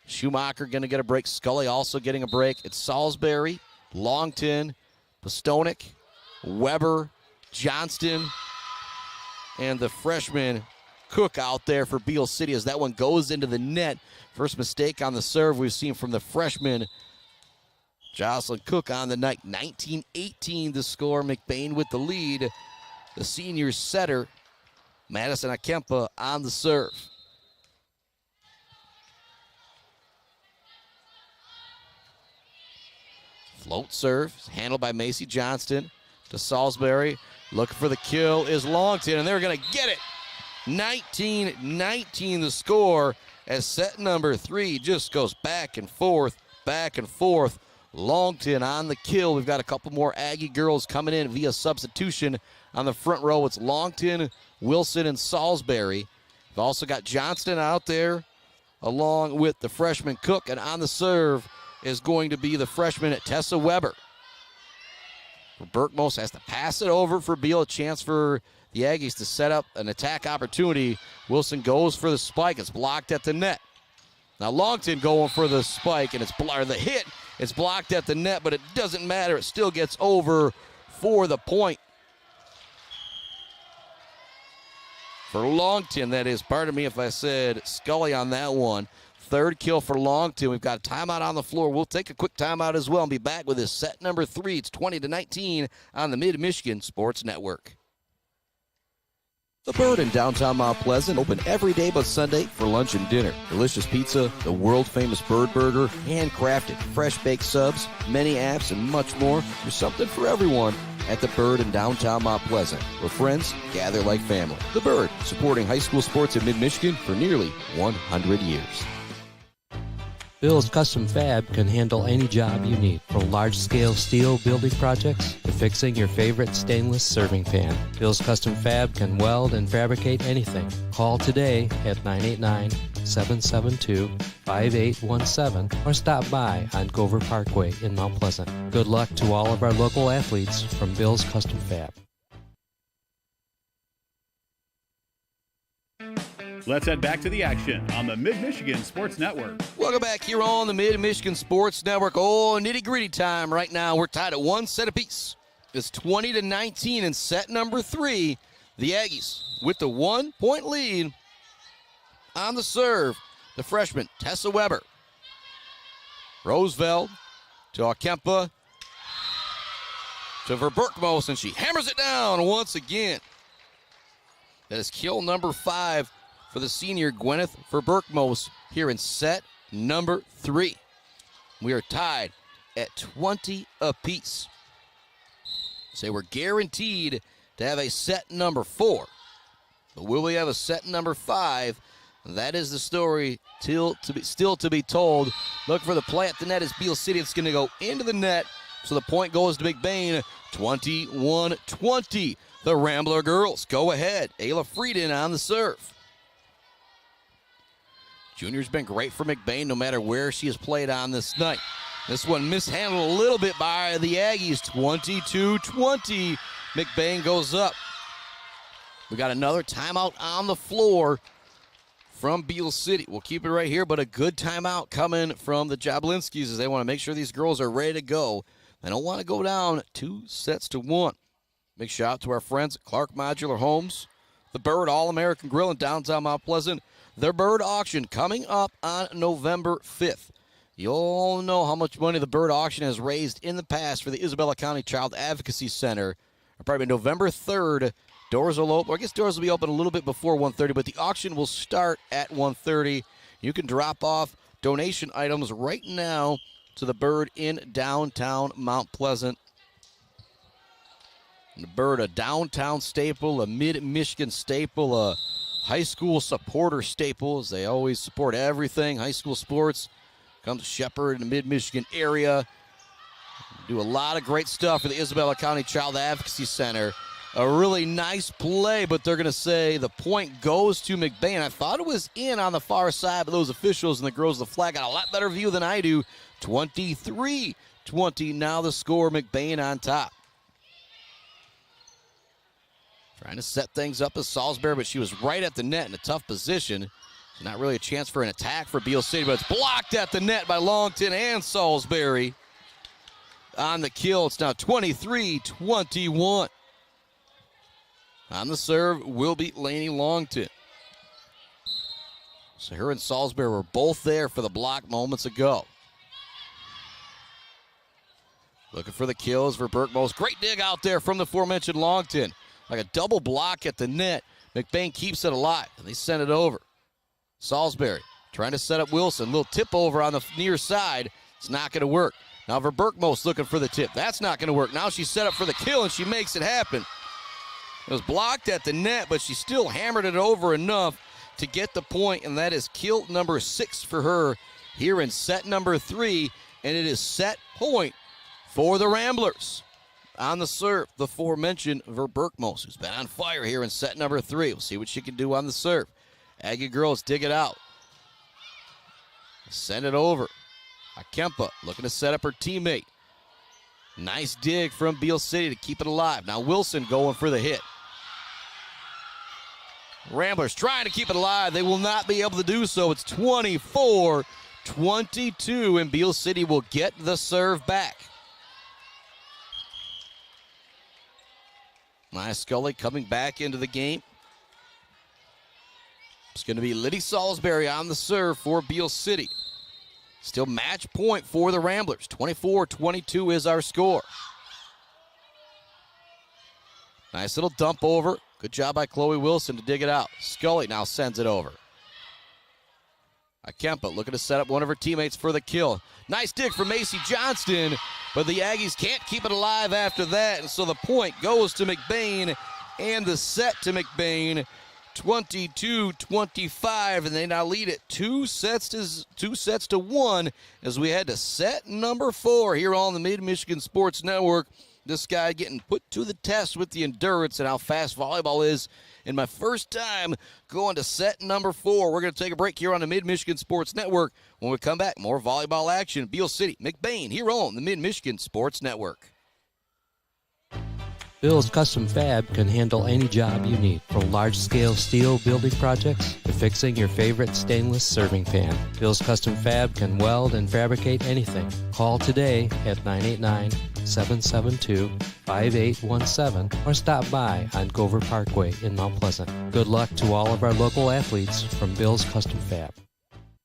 Schumacher going to get a break. Scully also getting a break. It's Salisbury, Longton, Postonik, Weber, Johnston, and the freshman Cook out there for Beal City as that one goes into the net. First mistake on the serve we've seen from the freshman Jocelyn Cook on the night. 19-18 the score. McBain with the lead. The senior setter, Madison Akempa, on the serve. Float serve, handled by Macy Johnston to Salisbury. Looking for the kill is Longton, and they're going to get it. 19-19 the score as set number 3 just goes back and forth. Longton on the kill. We've got a couple more Aggie girls coming in via substitution on the front row. It's Longton, Wilson, and Salisbury. We've also got Johnston out there along with the freshman Cook, and on the serve is going to be the freshman Tessa Weber. Berkmos has to pass it over for Beal. A chance for the Aggies to set up an attack opportunity. Wilson goes for the spike. It's blocked at the net. Now Longton going for the spike, and the hit. It's blocked at the net, but it doesn't matter. It still gets over for the point. For Longton, that is. Pardon me if I said Scully on that one. 3rd kill for Longton. We've got a timeout on the floor. We'll take a quick timeout as well and be back with this set number 3. It's 20-19 on the Mid-Michigan Sports Network. The Bird in downtown Mount Pleasant, open every day but Sunday for lunch and dinner. Delicious pizza, the world-famous Bird Burger, handcrafted, fresh-baked subs, many apps, and much more. There's something for everyone at The Bird in downtown Mount Pleasant, where friends gather like family. The Bird, supporting high school sports in mid-Michigan for nearly 100 years. Bill's Custom Fab can handle any job you need, from large-scale steel building projects to fixing your favorite stainless serving pan. Bill's Custom Fab can weld and fabricate anything. Call today at 989-772-5817 or stop by on Gover Parkway in Mount Pleasant. Good luck to all of our local athletes from Bill's Custom Fab. Let's head back to the action on the Mid-Michigan Sports Network. Welcome back here on the Mid-Michigan Sports Network. Oh, nitty-gritty time right now. We're tied at one set apiece. It's 20-19 in set number 3. The Aggies with the 1-point lead. On the serve, the freshman, Tessa Weber. Roosevelt to Akempa to Verberkmos, and she hammers it down once again. That is kill number 5 for the senior Gwyneth Verberkmos here in set number 3. We are tied at 20 apiece. So we're guaranteed to have a set number 4. But will we have a set number 5? That is the story still to be told. Look for the play at the net as Beal City. It's going to go into the net. So the point goes to McBain, 21-20. The Rambler girls go ahead. Ayla Frieden on the serve. Junior's been great for McBain no matter where she has played on this night. This one mishandled a little bit by the Aggies, 22-20. McBain goes up. We got another timeout on the floor from Beal City. We'll keep it right here, but a good timeout coming from the Jablinskis as they want to make sure these girls are ready to go. They don't want to go down 2-1. Big shout out to our friends at Clark Modular Homes, the Bird All-American Grill in downtown Mount Pleasant. Their bird auction coming up on November 5th. You all know how much money the bird auction has raised in the past for the Isabella County Child Advocacy Center. Probably November 3rd. Doors will open. I guess doors will be open a little bit before 1:30, but the auction will start at 1:30. You can drop off donation items right now to the Bird in downtown Mount Pleasant. The Bird, a downtown staple, a mid-Michigan staple, a high school supporter staple, as they always support everything. High school sports comes to Shepherd in the mid-Michigan area. Do a lot of great stuff for the Isabella County Child Advocacy Center. A really nice play, but they're going to say the point goes to McBain. I thought it was in on the far side, but those officials and the girls of the flag got a lot better view than I do. 23-20, now the score, McBain on top. Trying to set things up as Salisbury, but she was right at the net in a tough position. Not really a chance for an attack for Beal City, but it's blocked at the net by Longton and Salisbury. On the kill, it's now 23-21. On the serve will be Lainey Longton. So her and Salisbury were both there for the block moments ago. Looking for the kills for Berkmos. Great dig out there from the aforementioned Longton. Like a double block at the net. McBain keeps it alive, and they send it over. Salisbury trying to set up Wilson. Little tip over on the near side. It's not going to work. Now Verberkmos looking for the tip. That's not going to work. Now she's set up for the kill, and she makes it happen. It was blocked at the net, but she still hammered it over enough to get the point, and that is kill number 6 for her here in set number 3, and it is set point for the Ramblers. On the serve, the aforementioned Verberkmos, who's been on fire here in set number 3. We'll see what she can do on the serve. Aggie girls dig it out. Send it over. Akempa looking to set up her teammate. Nice dig from Beal City to keep it alive. Now Wilson going for the hit. Ramblers trying to keep it alive. They will not be able to do so. It's 24-22, and Beal City will get the serve back. Maya Scully coming back into the game. It's going to be Liddy Salisbury on the serve for Beal City. Still match point for the Ramblers. 24-22 is our score. Nice little dump over. Good job by Chloe Wilson to dig it out. Scully now sends it over. Akempa looking to set up one of her teammates for the kill. Nice dig from Macy Johnston, but the Aggies can't keep it alive after that, and so the point goes to McBain and the set to McBain. 22-25, and they now lead it 2 sets to 1 as we head to set number 4 here on the Mid-Michigan Sports Network. This guy getting put to the test with the endurance and how fast volleyball is. In my first time going to set number 4. We're going to take a break here on the Mid-Michigan Sports Network. When we come back, more volleyball action. Beal City, McBain here on the Mid-Michigan Sports Network. Bill's Custom Fab can handle any job you need, from large-scale steel building projects to fixing your favorite stainless serving pan. Bill's Custom Fab can weld and fabricate anything. Call today at 989-772-5817 or stop by on Gover Parkway in Mount Pleasant. Good luck to all of our local athletes from Bill's Custom Fab.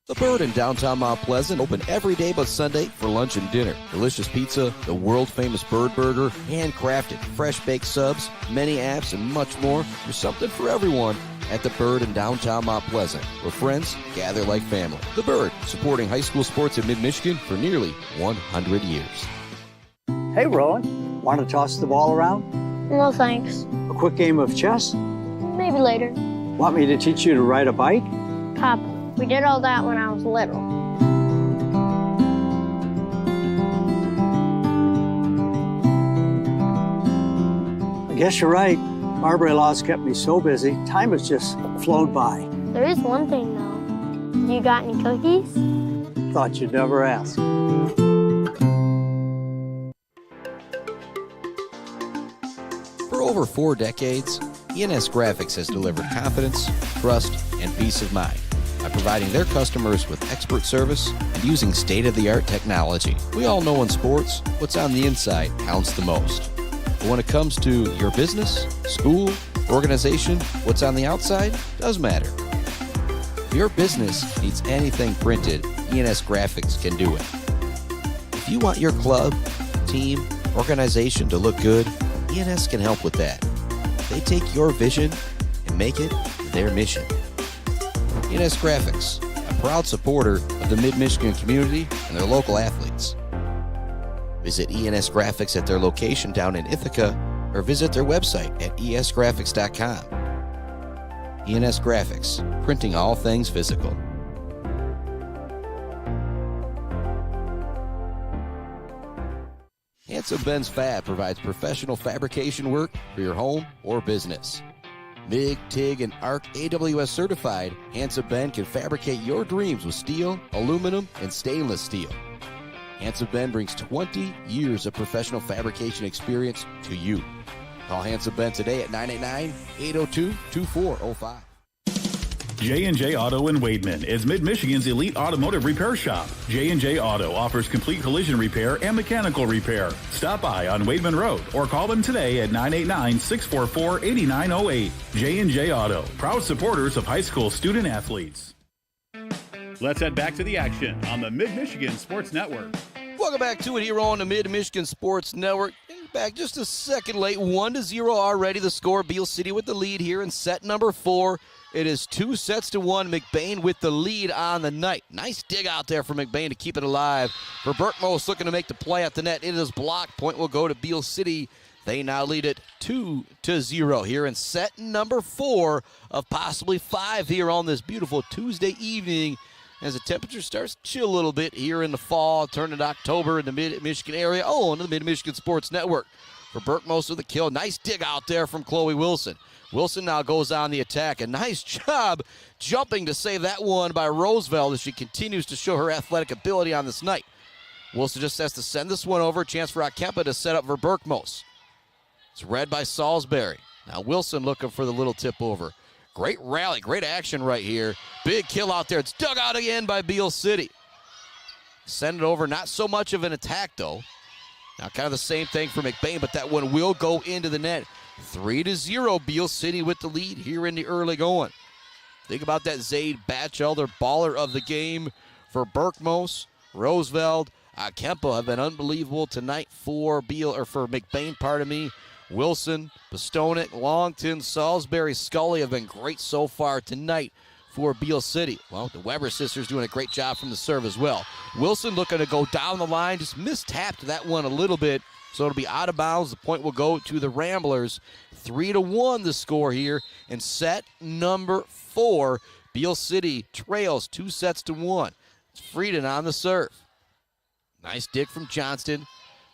The Bird in downtown Mount Pleasant, open every day but Sunday for lunch and dinner. Delicious pizza, the world-famous Bird Burger, handcrafted, fresh-baked subs, many apps, and much more. There's something for everyone at The Bird in downtown Mount Pleasant, where friends gather like family. The Bird, supporting high school sports in mid-Michigan for nearly 100 years. Hey, Rowan, want to toss the ball around? No thanks. A quick game of chess? Maybe later. Want me to teach you to ride a bike? Pop, we did all that when I was little. I guess you're right. Marbury Law's kept me so busy, time has just flown by. There is one thing, though. You got any cookies? Thought you'd never ask. For over 4 decades, ENS Graphics has delivered confidence, trust, and peace of mind by providing their customers with expert service and using state-of-the-art technology. We all know in sports, what's on the inside counts the most. But when it comes to your business, school, organization, what's on the outside does matter. If your business needs anything printed, ENS Graphics can do it. If you want your club, team, organization to look good, ENS can help with that. They take your vision and make it their mission. ENS Graphics, a proud supporter of the Mid-Michigan community and their local athletes. Visit ENS Graphics at their location down in Ithaca or visit their website at esgraphics.com. ENS Graphics, printing all things physical. Handsome Ben's Fab provides professional fabrication work for your home or business. MIG, TIG, and ARC AWS certified, Handsome Ben can fabricate your dreams with steel, aluminum, and stainless steel. Handsome Ben brings 20 years of professional fabrication experience to you. Call Handsome Ben today at 989-802-2405. J&J Auto in Wademan is Mid-Michigan's elite automotive repair shop. J&J Auto offers complete collision repair and mechanical repair. Stop by on Wademan Road or call them today at 989-644-8908. J&J Auto, proud supporters of high school student athletes. Let's head back to the action on the Mid-Michigan Sports Network. Welcome back to it here on the Mid-Michigan Sports Network. Back just a second late, 1-0 already. The score, Beal City with the lead here in set number 4. It is 2 sets to 1. McBain with the lead on the night. Nice dig out there for McBain to keep it alive. For Burkmos looking to make the play at the net. It is blocked. Point will go to Beal City. They now lead it 2-0 here in set number 4 of possibly 5 here on this beautiful Tuesday evening as the temperature starts to chill a little bit here in the fall, turn into October in the Mid-Michigan area. Oh, into the Mid-Michigan Sports Network. For Burkmos with the kill. Nice dig out there from Chloe Wilson. Wilson now goes on the attack. A nice job jumping to save that one by Roosevelt as she continues to show her athletic ability on this night. Wilson just has to send this one over. Chance for Akempa to set up for Burkmos. It's read by Salisbury. Now Wilson looking for the little tip over. Great rally, great action right here. Big kill out there. It's dug out again by Beal City. Send it over. Not so much of an attack, though. Now kind of the same thing for McBain, but that one will go into the net. 3-0, Beal City with the lead here in the early going. Think about that Zaid Batchelder, baller of the game for Burkmos. Roosevelt, Kempa have been unbelievable tonight for McBain, Wilson, Bostonek, Longton, Salisbury, Scully have been great so far tonight for Beal City. Well, the Weber sisters doing a great job from the serve as well. Wilson looking to go down the line, just mistapped that one a little bit. So it'll be out of bounds. The point will go to the Ramblers. 3-1 the score here in set number 4. Beal City trails 2-1. It's Frieden on the serve. Nice dig from Johnston.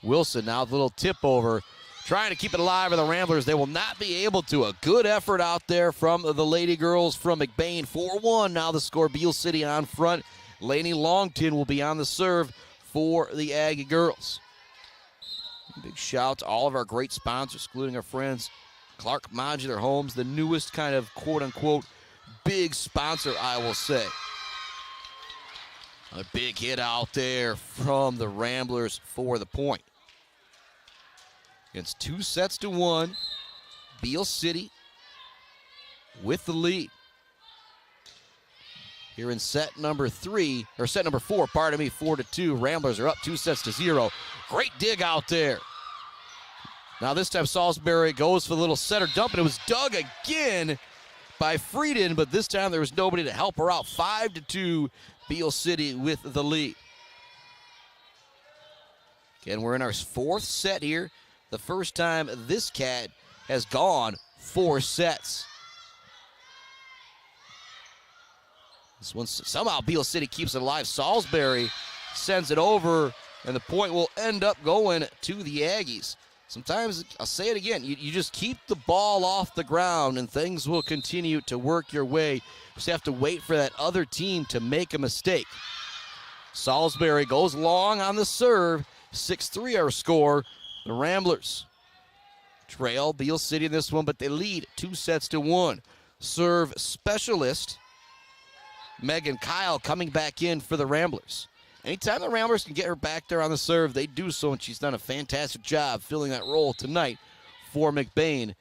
Wilson now with a little tip over. Trying to keep it alive for the Ramblers. They will not be able to. A good effort out there from the Lady Girls from McBain. 4-1 now the score. Beal City on front. Lainey Longton will be on the serve for the Aggie Girls. Big shout to all of our great sponsors, including our friends Clark Modular Homes, the newest kind of quote-unquote big sponsor, I will say. A big hit out there from the Ramblers for the point. It's 2-1. Beal City with the lead. Here in set number 4, 4-2. Ramblers are up 2-0. Great dig out there. Now this time Salisbury goes for the little center dump, and it was dug again by Frieden, but this time there was nobody to help her out. 5-2, Beal City with the lead. Again, we're in our 4th set here. The first time this cat has gone 4 sets. This one, somehow Beal City keeps it alive. Salisbury sends it over, and the point will end up going to the Aggies. Sometimes, I'll say it again, you just keep the ball off the ground and things will continue to work your way. You just have to wait for that other team to make a mistake. Salisbury goes long on the serve. 6-3 our score. The Ramblers trail Beal City in this one, but they lead 2-1. Serve specialist Megan Kyle coming back in for the Ramblers. Anytime the Ramblers can get her back there on the serve, they do so, and she's done a fantastic job filling that role tonight for McBain.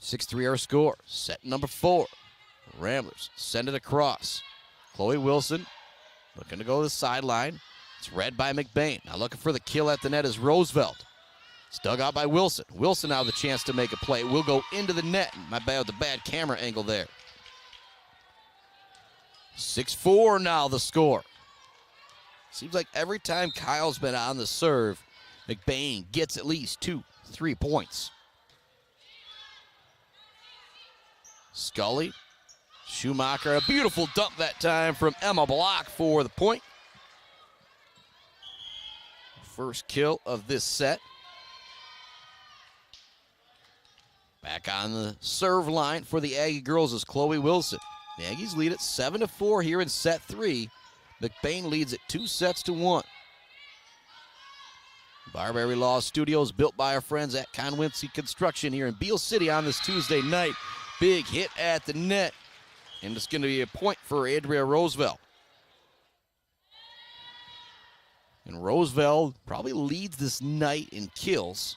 6-3 our score. Set number 4. Ramblers send it across. Chloe Wilson looking to go to the sideline. It's read by McBain. Now looking for the kill at the net is Roosevelt. It's dug out by Wilson. Wilson now the chance to make a play. Will go into the net. My bad with the bad camera angle there. 6-4 now the score. Seems like every time Kyle's been on the serve, McBain gets at least 2-3 points. Scully, Schumacher, a beautiful dump that time from Emma Block for the point. First kill of this set. Back on the serve line for the Aggie girls is Chloe Wilson. The Aggies lead at 7-4 here in set 3. McBain leads at 2-1. Barbary Law Studios built by our friends at Conwincy Construction here in Beal City on this Tuesday night. Big hit at the net. And it's going to be a point for Adria Roosevelt. And Roosevelt probably leads this night in kills.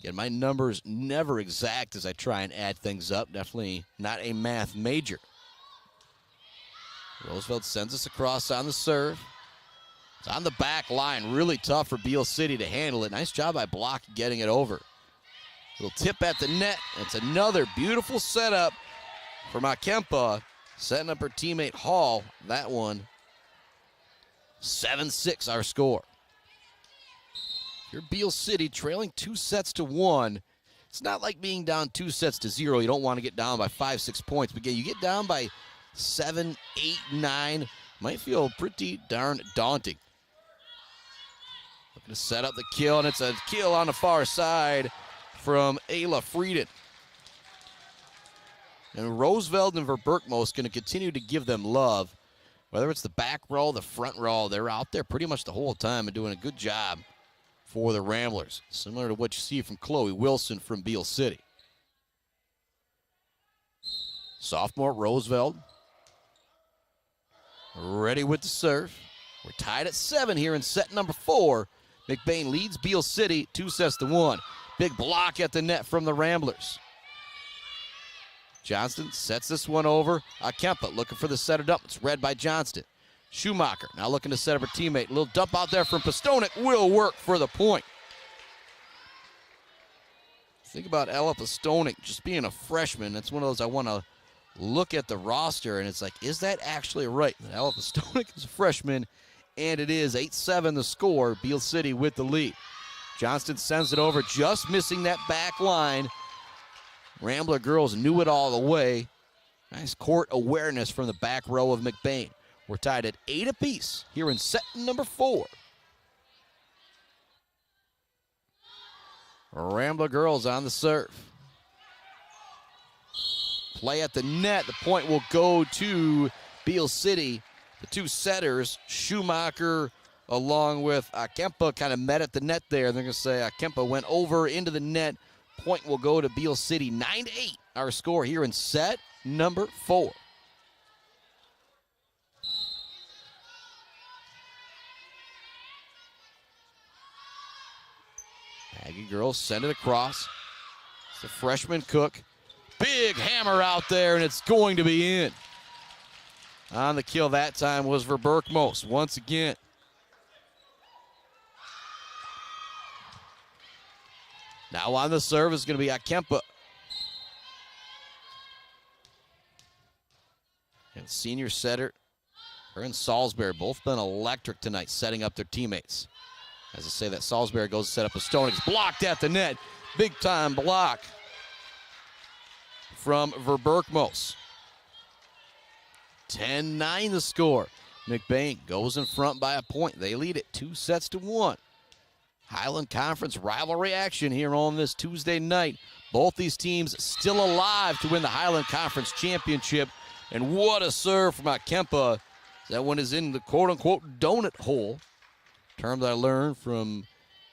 Again, my numbers never exact as I try and add things up. Definitely not a math major. Roosevelt sends us across on the serve. It's on the back line. Really tough for Beal City to handle it. Nice job by Block getting it over. Little tip at the net. It's another beautiful setup for Makempa. Setting up her teammate Hall. That one 7-6 our score. You're Beal City trailing 2-1. It's not like being down 2-0. You don't want to get down by 5-6 points. But again, you get down by 7, 8, 9. Might feel pretty darn daunting. Looking to set up the kill, and it's a kill on the far side from Ayla Frieden. And Roosevelt and Verberkmo going to continue to give them love. Whether it's the back row, the front row, they're out there pretty much the whole time and doing a good job for the Ramblers. Similar to what you see from Chloe Wilson from Beal City. Sophomore Roosevelt ready with the serve. We're tied at 7 here in set number 4. McBain leads Beal City 2-1. Big block at the net from the Ramblers. Johnston sets this one over. Kempa looking for the setter dump. It's read by Johnston. Schumacher now looking to set up her teammate. A little dump out there from Pastonik will work for the point. Think about Ella Pastonik just being a freshman. That's one of those I want to look at the roster, and it's like, is that actually right? That Ella Pastonik is a freshman and it is 8-7 the score. Beal City with the lead. Johnston sends it over, just missing that back line. Rambler girls knew it all the way. Nice court awareness from the back row of McBain. We're tied at 8 apiece here in set number 4. Rambler girls on the serve. Play at the net. The point will go to Beal City. The two setters, Schumacher along with Akempa, kind of met at the net there. They're going to say Akempa went over into the net. Point will go to Beal City. 9-8 our score here in set number 4. Aggie girls send it across. It's the freshman Cook. Big hammer out there, and it's going to be in. On the kill that time was Verberkmos once again. Now on the serve is going to be Akempa. And senior setter, her and Salisbury, both been electric tonight setting up their teammates. As I say that, Salisbury goes to set up a stone. It's blocked at the net. Big time block from Verberkmos. 10-9 the score. McBain goes in front by a point. They lead it 2-1. Highland Conference rivalry action here on this Tuesday night. Both these teams still alive to win the Highland Conference championship. And what a serve from Akempa. That one is in the quote-unquote donut hole. Term that I learned from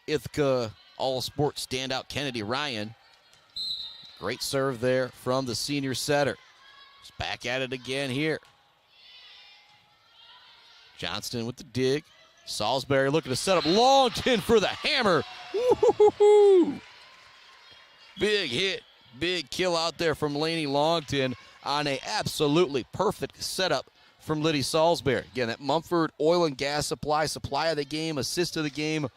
Ithaca All-Sport standout Kennedy Ryan. Great serve there from the senior setter. He's back at it again here. Johnston with the dig. Salisbury looking to set up Longton for the hammer. Woo-hoo-hoo-hoo. Big hit, big kill out there from Lainey Longton on a absolutely perfect setup from Liddy Salisbury. Again, that Mumford oil and gas supply of the game, assist of the game,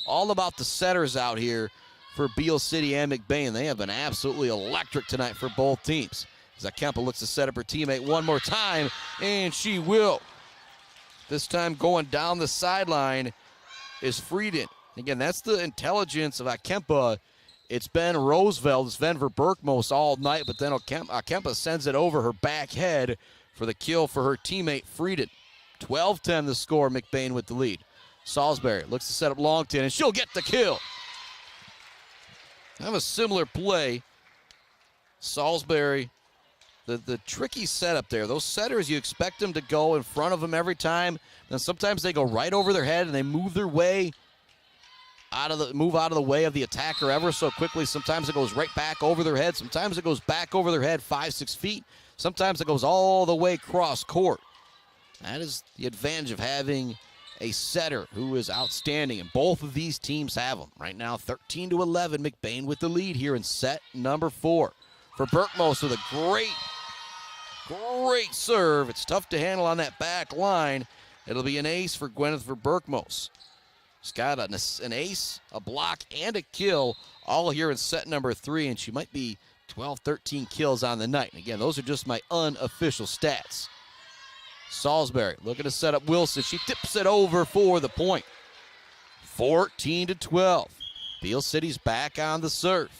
all about the setters out here for Beal City and McBain. They have been absolutely electric tonight for both teams. As Akempa looks to set up her teammate one more time, and she will. This time going down the sideline is Frieden. Again, that's the intelligence of Akempa. It's been Roosevelt, it's been Verberkmos all night, but then Akempa sends it over her back head for the kill for her teammate Frieden. 12-10 the score, McBain with the lead. Salisbury looks to set up Longton, and she'll get the kill. Have a similar play. Salisbury, the tricky setup there. Those setters, you expect them to go in front of them every time. Then sometimes they go right over their head and they move their way out of the way of the attacker ever so quickly. Sometimes it goes right back over their head. Sometimes it goes back over their head 5-6 feet. Sometimes it goes all the way cross court. That is the advantage of having a setter who is outstanding, and both of these teams have them. Right now, 13-11, McBain with the lead here in set number 4. Verberkmos with a great serve. It's tough to handle on that back line. It'll be an ace for Gwyneth Verberkmos. She's got an ace, a block, and a kill all here in set number 3, and she might be 12-13 kills on the night. And again, those are just my unofficial stats. Salisbury looking to set up Wilson. She tips it over for the point. 14-12. Beal City's back on the serve.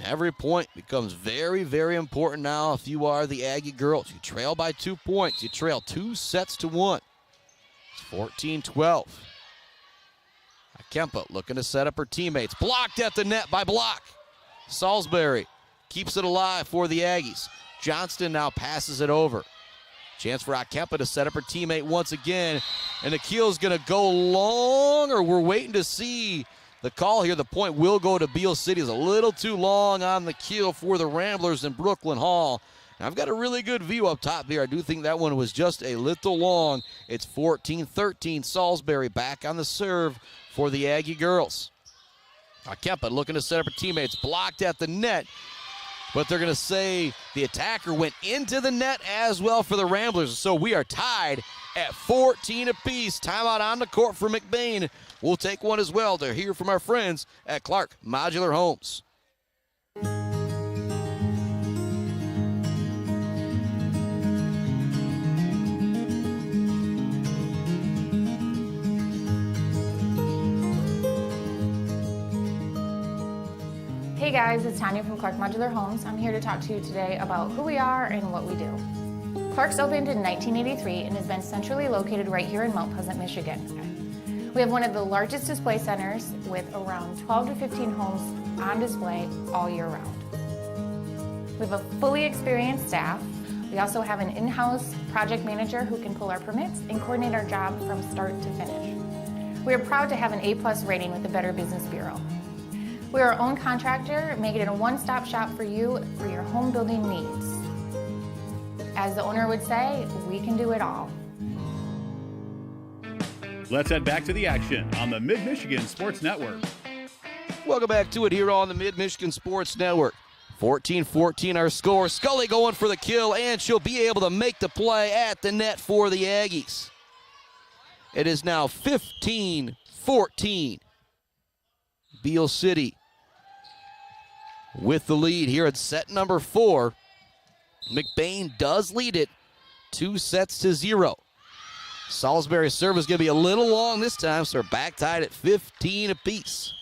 Every point becomes very, very important now if you are the Aggie girls. You trail by 2 points. You trail 2-1. It's 14-12. Akempa looking to set up her teammates. Blocked at the net by Block. Salisbury keeps it alive for the Aggies. Johnston now passes it over. Chance for Akempa to set up her teammate once again. And the keel's going to go long, or we're waiting to see the call here. The point will go to Beal City. It's a little too long on the keel for the Ramblers in Brooklyn Hall. And I've got a really good view up top here. I do think that one was just a little long. It's 14-13. Salisbury back on the serve for the Aggie girls. Akempa looking to set up her teammates. Blocked at the net. But they're going to say the attacker went into the net as well for the Ramblers. So we are tied at 14 apiece. Timeout on the court for McBain. We'll take one as well to hear from our friends at Clark Modular Homes. Hey guys, it's Tanya from Clark Modular Homes. I'm here to talk to you today about who we are and what we do. Clark's opened in 1983 and has been centrally located right here in Mount Pleasant, Michigan. We have one of the largest display centers with around 12 to 15 homes on display all year round. We have a fully experienced staff. We also have an in-house project manager who can pull our permits and coordinate our job from start to finish. We are proud to have an A+ rating with the Better Business Bureau. We are our own contractor, making it a one-stop shop for you for your home building needs. As the owner would say, we can do it all. Let's head back to the action on the Mid-Michigan Sports Network. Welcome back to it here on the Mid-Michigan Sports Network. 14-14 our score. Scully going for the kill, and she'll be able to make the play at the net for the Aggies. It is now 15-14. Beal City with the lead here at set number 4. McBain does lead it 2-0. Salisbury's serve is going to be a little long this time, so they're back tied at 15 apiece.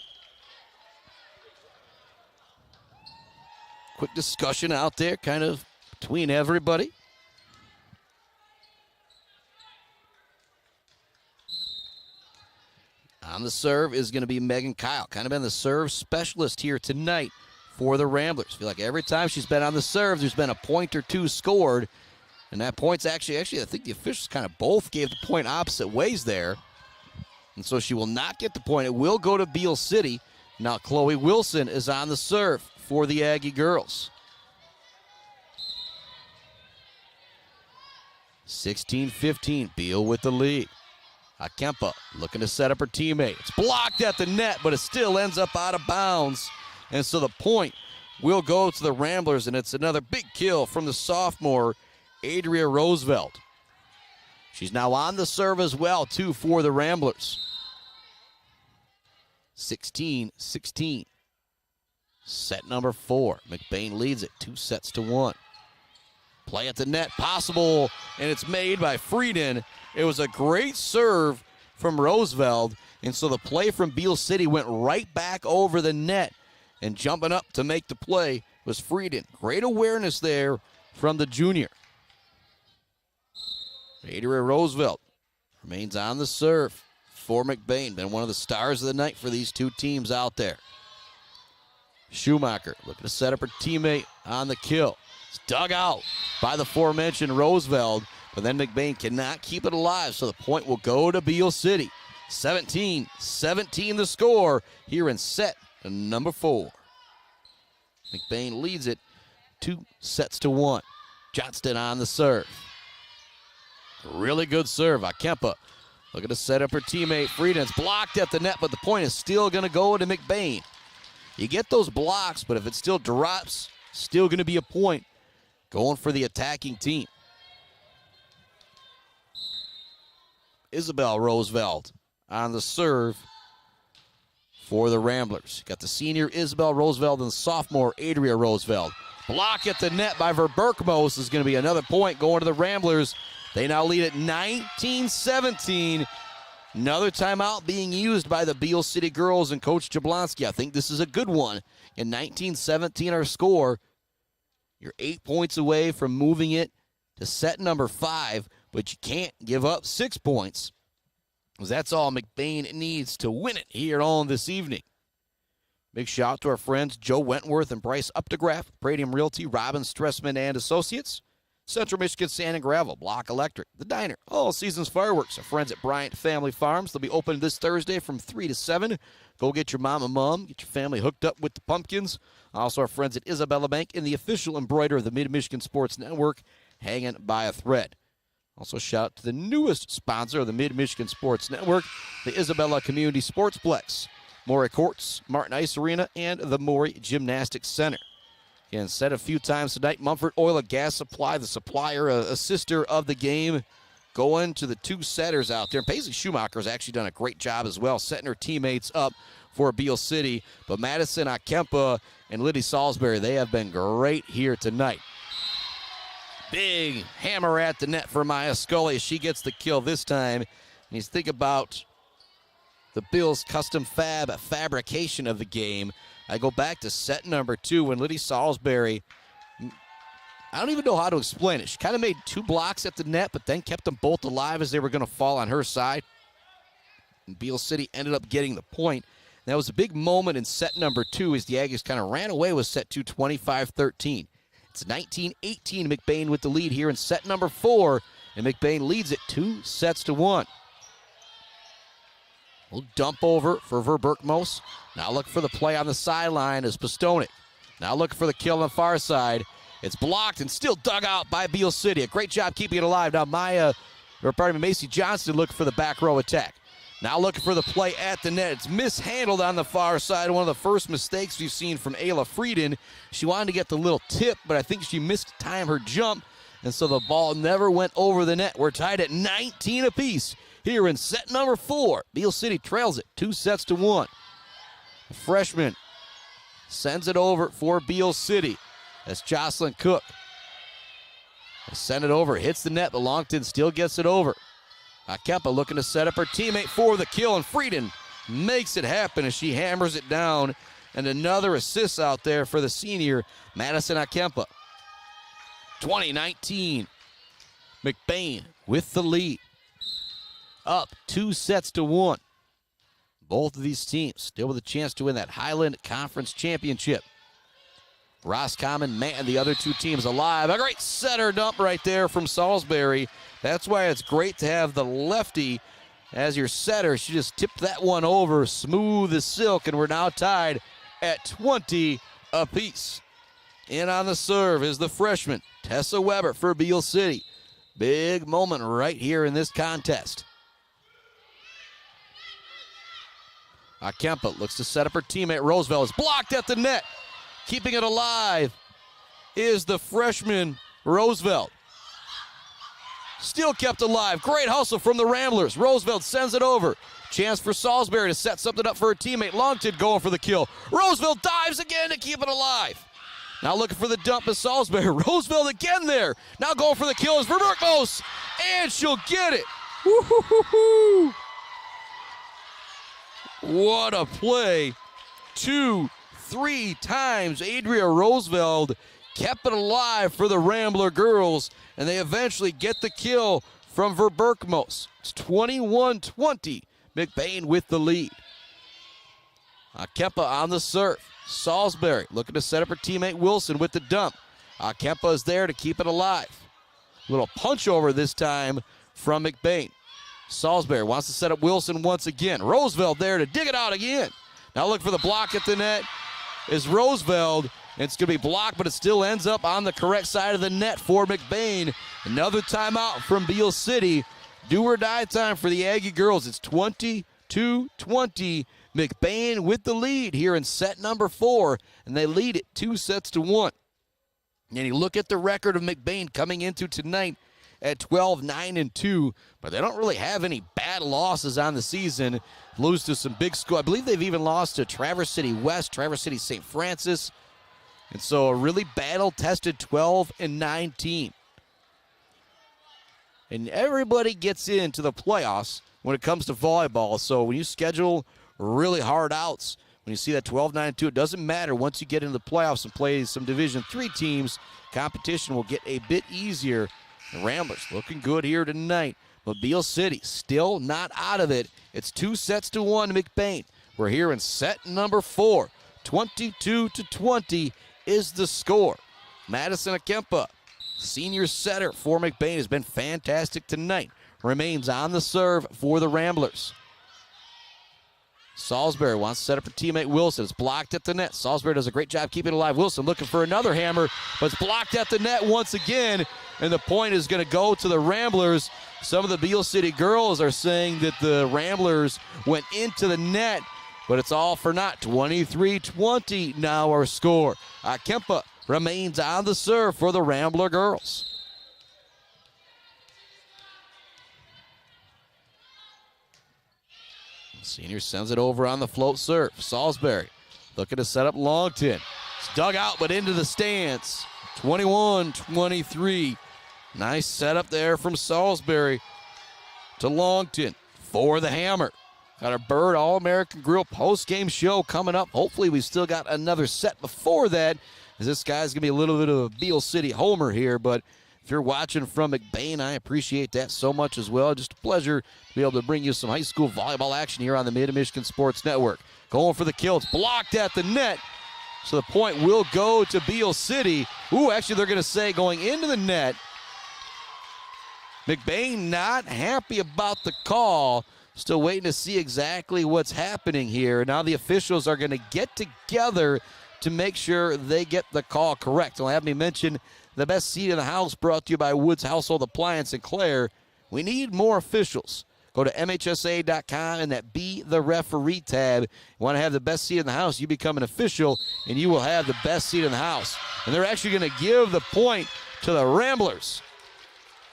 Quick discussion out there kind of between everybody. On the serve is going to be Megan Kyle, kind of been the serve specialist here tonight for the Ramblers. Feel like every time she's been on the serve, there's been a point or two scored. And that point's actually, I think the officials kind of both gave the point opposite ways there. And so she will not get the point. It will go to Beal City. Now Chloe Wilson is on the serve for the Aggie girls. 16-15, Beal with the lead. Akempa looking to set up her teammate. It's blocked at the net, but it still ends up out of bounds. And so the point will go to the Ramblers, and it's another big kill from the sophomore, Adria Roosevelt. She's now on the serve as well, too, for the Ramblers. 16-16. Set number 4. McBain leads it 2-1. Play at the net, possible, and it's made by Frieden. It was a great serve from Roosevelt, and so the play from Beal City went right back over the net. And jumping up to make the play was Frieden. Great awareness there from the junior. Adria Roosevelt remains on the serve for McBain. Been one of the stars of the night for these two teams out there. Schumacher looking to set up her teammate on the kill. It's dug out by the aforementioned Roosevelt, but then McBain cannot keep it alive, so the point will go to Beal City. 17-17 the score here in set number 4. McBain leads it 2-1. Johnston on the serve. Really good serve. Akempa looking to set up her teammate. Frieden's blocked at the net, but the point is still going to go to McBain. You get those blocks, but if it still drops, still going to be a point going for the attacking team. Isabel Roosevelt on the serve for the Ramblers. Got the senior Isabel Roosevelt and the sophomore Adria Roosevelt. Block at the net by Verberkmos is going to be another point going to the Ramblers. They now lead at 19-17. Another timeout being used by the Beal City girls and Coach Jablonski. I think this is a good one. In 19-17 our score. You're 8 points away from moving it to set number 5, but you can't give up 6 points. Because that's all McBain needs to win it here on this evening. Big shout out to our friends Joe Wentworth and Bryce Updegraff, Pradium Realty, Robin Stressman and Associates, Central Michigan Sand and Gravel, Block Electric, The Diner, All Seasons Fireworks, our friends at Bryant Family Farms. They'll be open this Thursday from 3 to 7. Go get your mom and mom, get your family hooked up with the pumpkins. Also our friends at Isabella Bank and the official embroiderer of the Mid-Michigan Sports Network, Hanging by a Thread. Also shout out to the newest sponsor of the Mid-Michigan Sports Network, the Isabella Community Sportsplex, Morey Courts, Martin Ice Arena, and the Morey Gymnastics Center. Again, said a few times tonight, Mumford Oil and Gas Supply, the supplier, a sister of the game, going to the two setters out there. And Paisley Schumacher has actually done a great job as well, setting her teammates up for Beal City. But Madison Akempa and Liddy Salisbury, they have been great here tonight. Big hammer at the net for Maya Scully. She gets the kill this time. And you think about the Bills' custom fabrication of the game. I go back to set number 2 when Liddy Salisbury, I don't even know how to explain it. She kind of made 2 blocks at the net, but then kept them both alive as they were going to fall on her side. And Beal City ended up getting the point. That was a big moment in set number 2 as the Aggies kind of ran away with set 2, 25-13. It's 19-18, McBain with the lead here in set number 4, and McBain leads it 2-1. Little dump over for Verberkmos. Now look for the play on the sideline as Postonik. Now look for the kill on the far side. It's blocked and still dug out by Beal City. A great job keeping it alive. Now Macy Johnston looking for the back row attack. Now looking for the play at the net. It's mishandled on the far side. One of the first mistakes we've seen from Ayla Frieden. She wanted to get the little tip, but I think she missed time her jump, and so the ball never went over the net. We're tied at 19 apiece here in set number 4. Beal City trails it 2-1. The freshman sends it over for Beal City. That's Jocelyn Cook. Send it over, hits the net, but Longton still gets it over. Kempa looking to set up her teammate for the kill, and Frieden makes it happen as she hammers it down. And another assist out there for the senior, Madison Akempa. 2019, McBain with the lead. Up 2-1. Both of these teams still with a chance to win that Highland Conference championship. Roscommon, man, the other 2 teams alive. A great center dump right there from Salisbury. That's why it's great to have the lefty as your setter. She just tipped that one over, smooth as silk, and we're now tied at 20 apiece. In on the serve is the freshman, Tessa Weber for Beal City. Big moment right here in this contest. Akempa looks to set up her teammate. Roosevelt is blocked at the net. Keeping it alive is the freshman, Roosevelt. Still kept alive. Great hustle from the Ramblers. Roosevelt sends it over. Chance for Salisbury to set something up for her teammate. Longton going for the kill. Roosevelt dives again to keep it alive. Now looking for the dump is Salisbury. Roosevelt again there. Now going for the kill is Verberkmos. And she'll get it. Woo-hoo-hoo-hoo. What a play. 2-3 times Adria Roosevelt kept it alive for the Rambler girls, and they eventually get the kill from Verberkmos. It's 21-20. McBain with the lead. Akempa on the serve. Salisbury looking to set up her teammate Wilson with the dump. Akempa is there to keep it alive. Little punch over this time from McBain. Salisbury wants to set up Wilson once again. Roosevelt there to dig it out again. Now look for the block at the net is Roosevelt. It's going to be blocked, but it still ends up on the correct side of the net for McBain. Another timeout from Beal City. Do or die time for the Aggie girls. It's 22-20. McBain with the lead here in set number 4, and they lead it 2-1. And you look at the record of McBain coming into tonight at 12-9-2, but they don't really have any bad losses on the season. Lose to some big schools. I believe they've even lost to Traverse City West, Traverse City St. Francis. And so a really battle-tested 12-9 team. And everybody gets into the playoffs when it comes to volleyball. So when you schedule really hard outs, when you see that 12-9-2, it doesn't matter. Once you get into the playoffs and play some Division III teams, competition will get a bit easier. The Ramblers looking good here tonight. But Beal City still not out of it. It's 2-1 McBain. We're here in set number 4. 22-20 is the score. Madison Akempa, senior setter for McBain, has been fantastic tonight. Remains on the serve for the Ramblers. Salisbury wants to set up her teammate Wilson. It's blocked at the net. Salisbury does a great job keeping it alive. Wilson looking for another hammer, but it's blocked at the net once again, and the point is going to go to the Ramblers. Some of the Beal City girls are saying that the Ramblers went into the net, but it's all for naught. 23-20 now our score. Akempa remains on the serve for the Rambler girls. Senior sends it over on the float serve. Salisbury looking to set up Longton. It's dug out but into the stands. 21-23. Nice setup there from Salisbury to Longton for the hammer. Got our Bird All-American Grill post-game show coming up. Hopefully we still got another set before that, as this guy's going to be a little bit of a Beal City homer here. But if you're watching from McBain, I appreciate that so much as well. Just a pleasure to be able to bring you some high school volleyball action here on the Mid-Michigan Sports Network. Going for the kill. It's blocked at the net. So the point will go to Beal City. Ooh, actually they're going to say going into the net. McBain not happy about the call. Still waiting to see exactly what's happening here. Now the officials are going to get together to make sure they get the call correct. They'll have me mention the best seat in the house, brought to you by Woods Household Appliance in Clare. We need more officials. Go to MHSA.com and that Be the Referee tab. You want to have the best seat in the house, you become an official, and you will have the best seat in the house. And they're actually going to give the point to the Ramblers,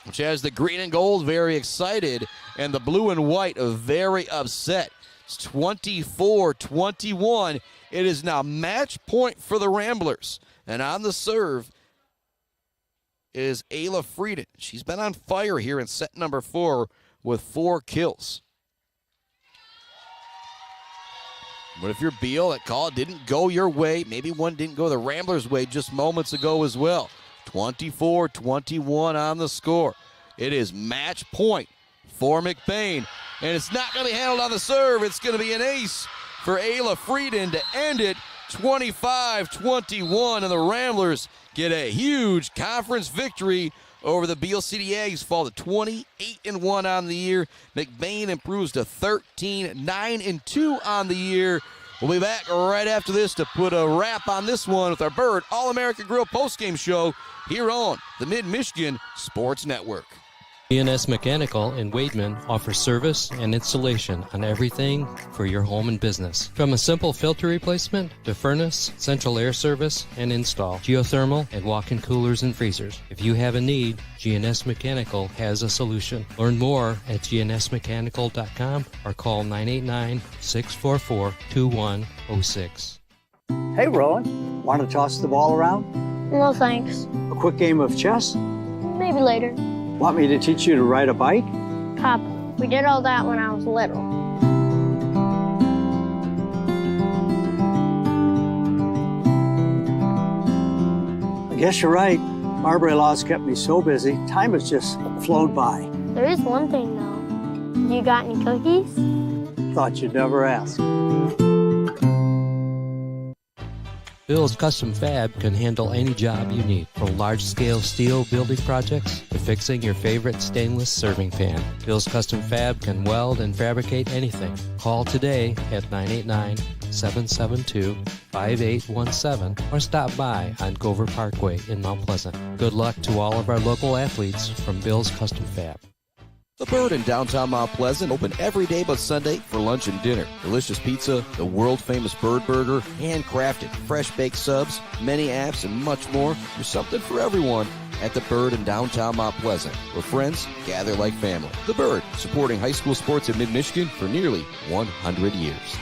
which has the green and gold very excited and the blue and white very upset. It's 24-21. It is now match point for the Ramblers. And on the serve is Ayla Frieden. She's been on fire here in set number 4 with 4 kills. But if you're Beal, that call didn't go your way. Maybe one didn't go the Ramblers' way just moments ago as well. 24-21 on the score. It is match point for McBain. And it's not going to be handled on the serve. It's going to be an ace for Ayla Frieden to end it. 25-21, and the Ramblers get a huge conference victory over the Beal City Eggs. Fall to 28-1 on the year. McBain improves to 13-9-2 on the year. We'll be back right after this to put a wrap on this one with our Bird All-American Grill postgame show here on the Mid-Michigan Sports Network. GNS Mechanical in Wademan offers service and installation on everything for your home and business. From a simple filter replacement to furnace, central air service, and install, geothermal, and walk-in coolers and freezers. If you have a need, GNS Mechanical has a solution. Learn more at gnsmechanical.com or call 989-644-2106. Hey, Rowan, want to toss the ball around? No thanks. A quick game of chess? Maybe later. Want me to teach you to ride a bike? Papa, we did all that when I was little. I guess you're right. Marbury Law's kept me so busy, time has just flown by. There is one thing, though. You got any cookies? Thought you'd never ask. Bill's Custom Fab can handle any job you need, from large-scale steel building projects to fixing your favorite stainless serving pan. Bill's Custom Fab can weld and fabricate anything. Call today at 989-772-5817 or stop by on Gover Parkway in Mount Pleasant. Good luck to all of our local athletes from Bill's Custom Fab. The Bird in downtown Mount Pleasant, open every day but Sunday for lunch and dinner. Delicious pizza, the world-famous Bird Burger, handcrafted, fresh-baked subs, many apps, and much more. There's something for everyone at The Bird in downtown Mount Pleasant, where friends gather like family. The Bird, supporting high school sports in mid-Michigan for nearly 100 years.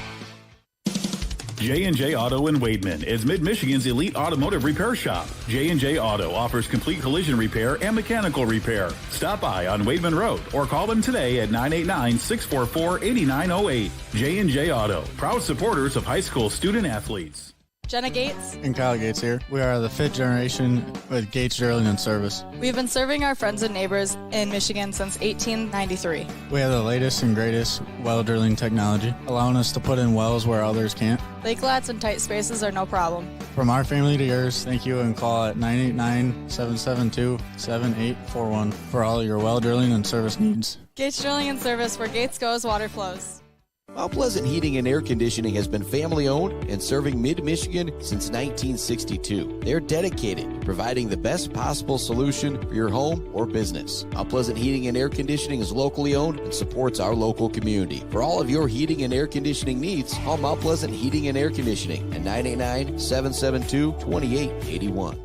J&J Auto in Wademan is Mid-Michigan's elite automotive repair shop. J&J Auto offers complete collision repair and mechanical repair. Stop by on Wademan Road or call them today at 989-644-8908. J&J Auto, proud supporters of high school student athletes. Jenna Gates. And Kyle Gates here. We are the 5th generation with Gates Drilling and Service. We've been serving our friends and neighbors in Michigan since 1893. We have the latest and greatest well drilling technology, allowing us to put in wells where others can't. Lake lots and tight spaces are no problem. From our family to yours, thank you, and call at 989-772-7841 for all your well drilling and service needs. Gates Drilling and Service, where Gates goes, water flows. Mount Pleasant Heating and Air Conditioning has been family-owned and serving mid-Michigan since 1962. They're dedicated to providing the best possible solution for your home or business. Mount Pleasant Heating and Air Conditioning is locally owned and supports our local community. For all of your heating and air conditioning needs, call Mount Pleasant Heating and Air Conditioning at 989-772-2881.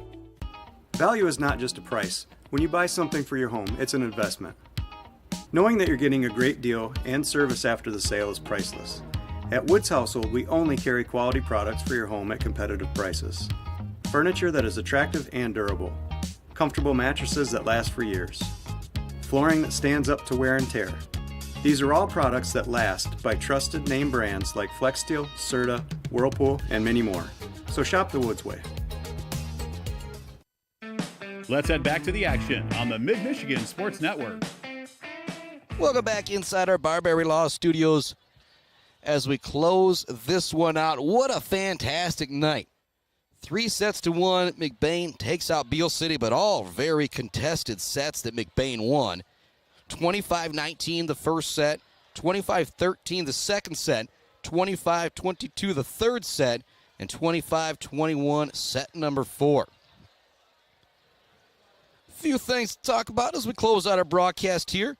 Value is not just a price. When you buy something for your home, it's an investment. Knowing that you're getting a great deal and service after the sale is priceless. At Woods Household, we only carry quality products for your home at competitive prices. Furniture that is attractive and durable. Comfortable mattresses that last for years. Flooring that stands up to wear and tear. These are all products that last by trusted name brands like FlexSteel, Serta, Whirlpool, and many more. So shop the Woods way. Let's head back to the action on the Mid-Michigan Sports Network. Welcome back inside our Barbary Law Studios as we close this one out. What a fantastic night. 3-1, McBain takes out Beal City, but all very contested sets that McBain won. 25-19 the first set, 25-13 the second set, 25-22 the third set, and 25-21 set number 4. A few things to talk about as we close out our broadcast here.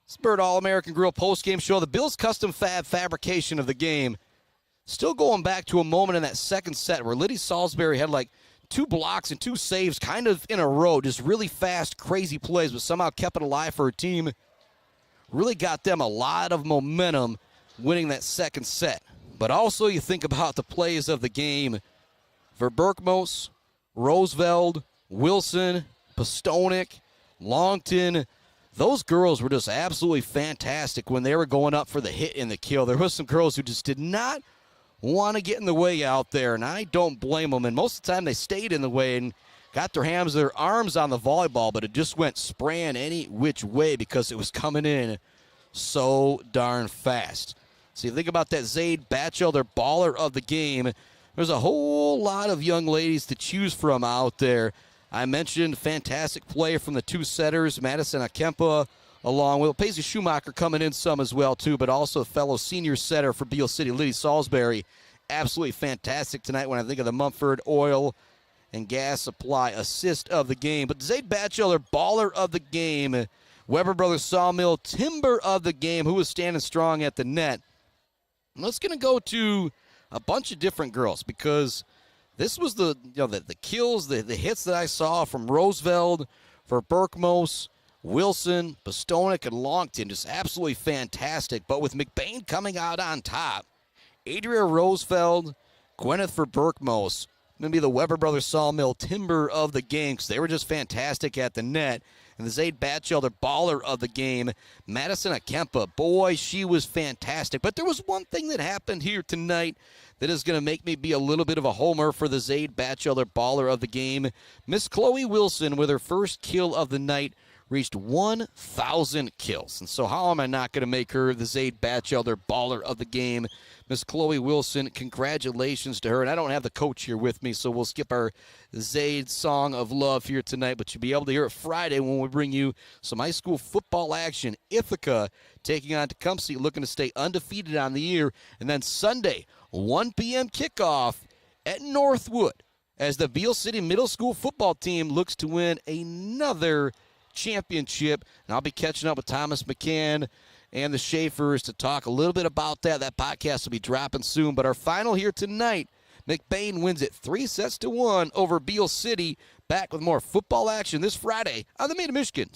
Spurred All-American Grill postgame show. The Bills' custom fabrication of the game. Still going back to a moment in that second set where Liddy Salisbury had like 2 blocks and 2 saves kind of in a row. Just really fast, crazy plays, but somehow kept it alive for her team. Really got them a lot of momentum winning that second set. But also you think about the plays of the game. Verberkmos, Roosevelt, Wilson, Postonik, Longton. Those girls were just absolutely fantastic when they were going up for the hit and the kill. There were some girls who just did not want to get in the way out there, and I don't blame them. And most of the time they stayed in the way and got their arms on the volleyball, but it just went spraying any which way because it was coming in so darn fast. So you think about that Zaid Batchelder baller of the game. There's a whole lot of young ladies to choose from out there. I mentioned fantastic play from the 2 setters, Madison Akempa, along with Paisley Schumacher coming in some as well, too, but also a fellow senior setter for Beal City, Liddy Salisbury. Absolutely fantastic tonight when I think of the Mumford Oil and Gas Supply assist of the game. But Zaid Batchelder, baller of the game. Weber Brothers Sawmill, timber of the game, who was standing strong at the net. And let's going to go to a bunch of different girls because this was the kills, the hits that I saw from Roosevelt, for Berkmos, Wilson, Postonik, and Longton. Just absolutely fantastic. But with McBain coming out on top, Adria Roosevelt, Gwyneth for Berkmos, going to be the Weber Brothers Sawmill timber of the game because they were just fantastic at the net. And the Zaid Batchelder baller of the game, Madison Akempa. Boy, she was fantastic. But there was one thing that happened here tonight that is going to make me be a little bit of a homer for the Zaid Batchelder baller of the game. Miss Chloe Wilson, with her first kill of the night, reached 1,000 kills. And so how am I not going to make her the Zaid Batchelder baller of the game? Miss Chloe Wilson, congratulations to her. And I don't have the coach here with me, so we'll skip our Zaid song of love here tonight. But you'll be able to hear it Friday when we bring you some high school football action. Ithaca taking on Tecumseh, looking to stay undefeated on the year. And then Sunday, 1 p.m. kickoff at Northwood as the Beal City Middle School football team looks to win another championship. And I'll be catching up with Thomas McCann and the Schaefers to talk a little bit about that. That podcast will be dropping soon. But our final here tonight, McBain wins it 3-1 over Beal City. Back with more football action this Friday on the Mid-Michigan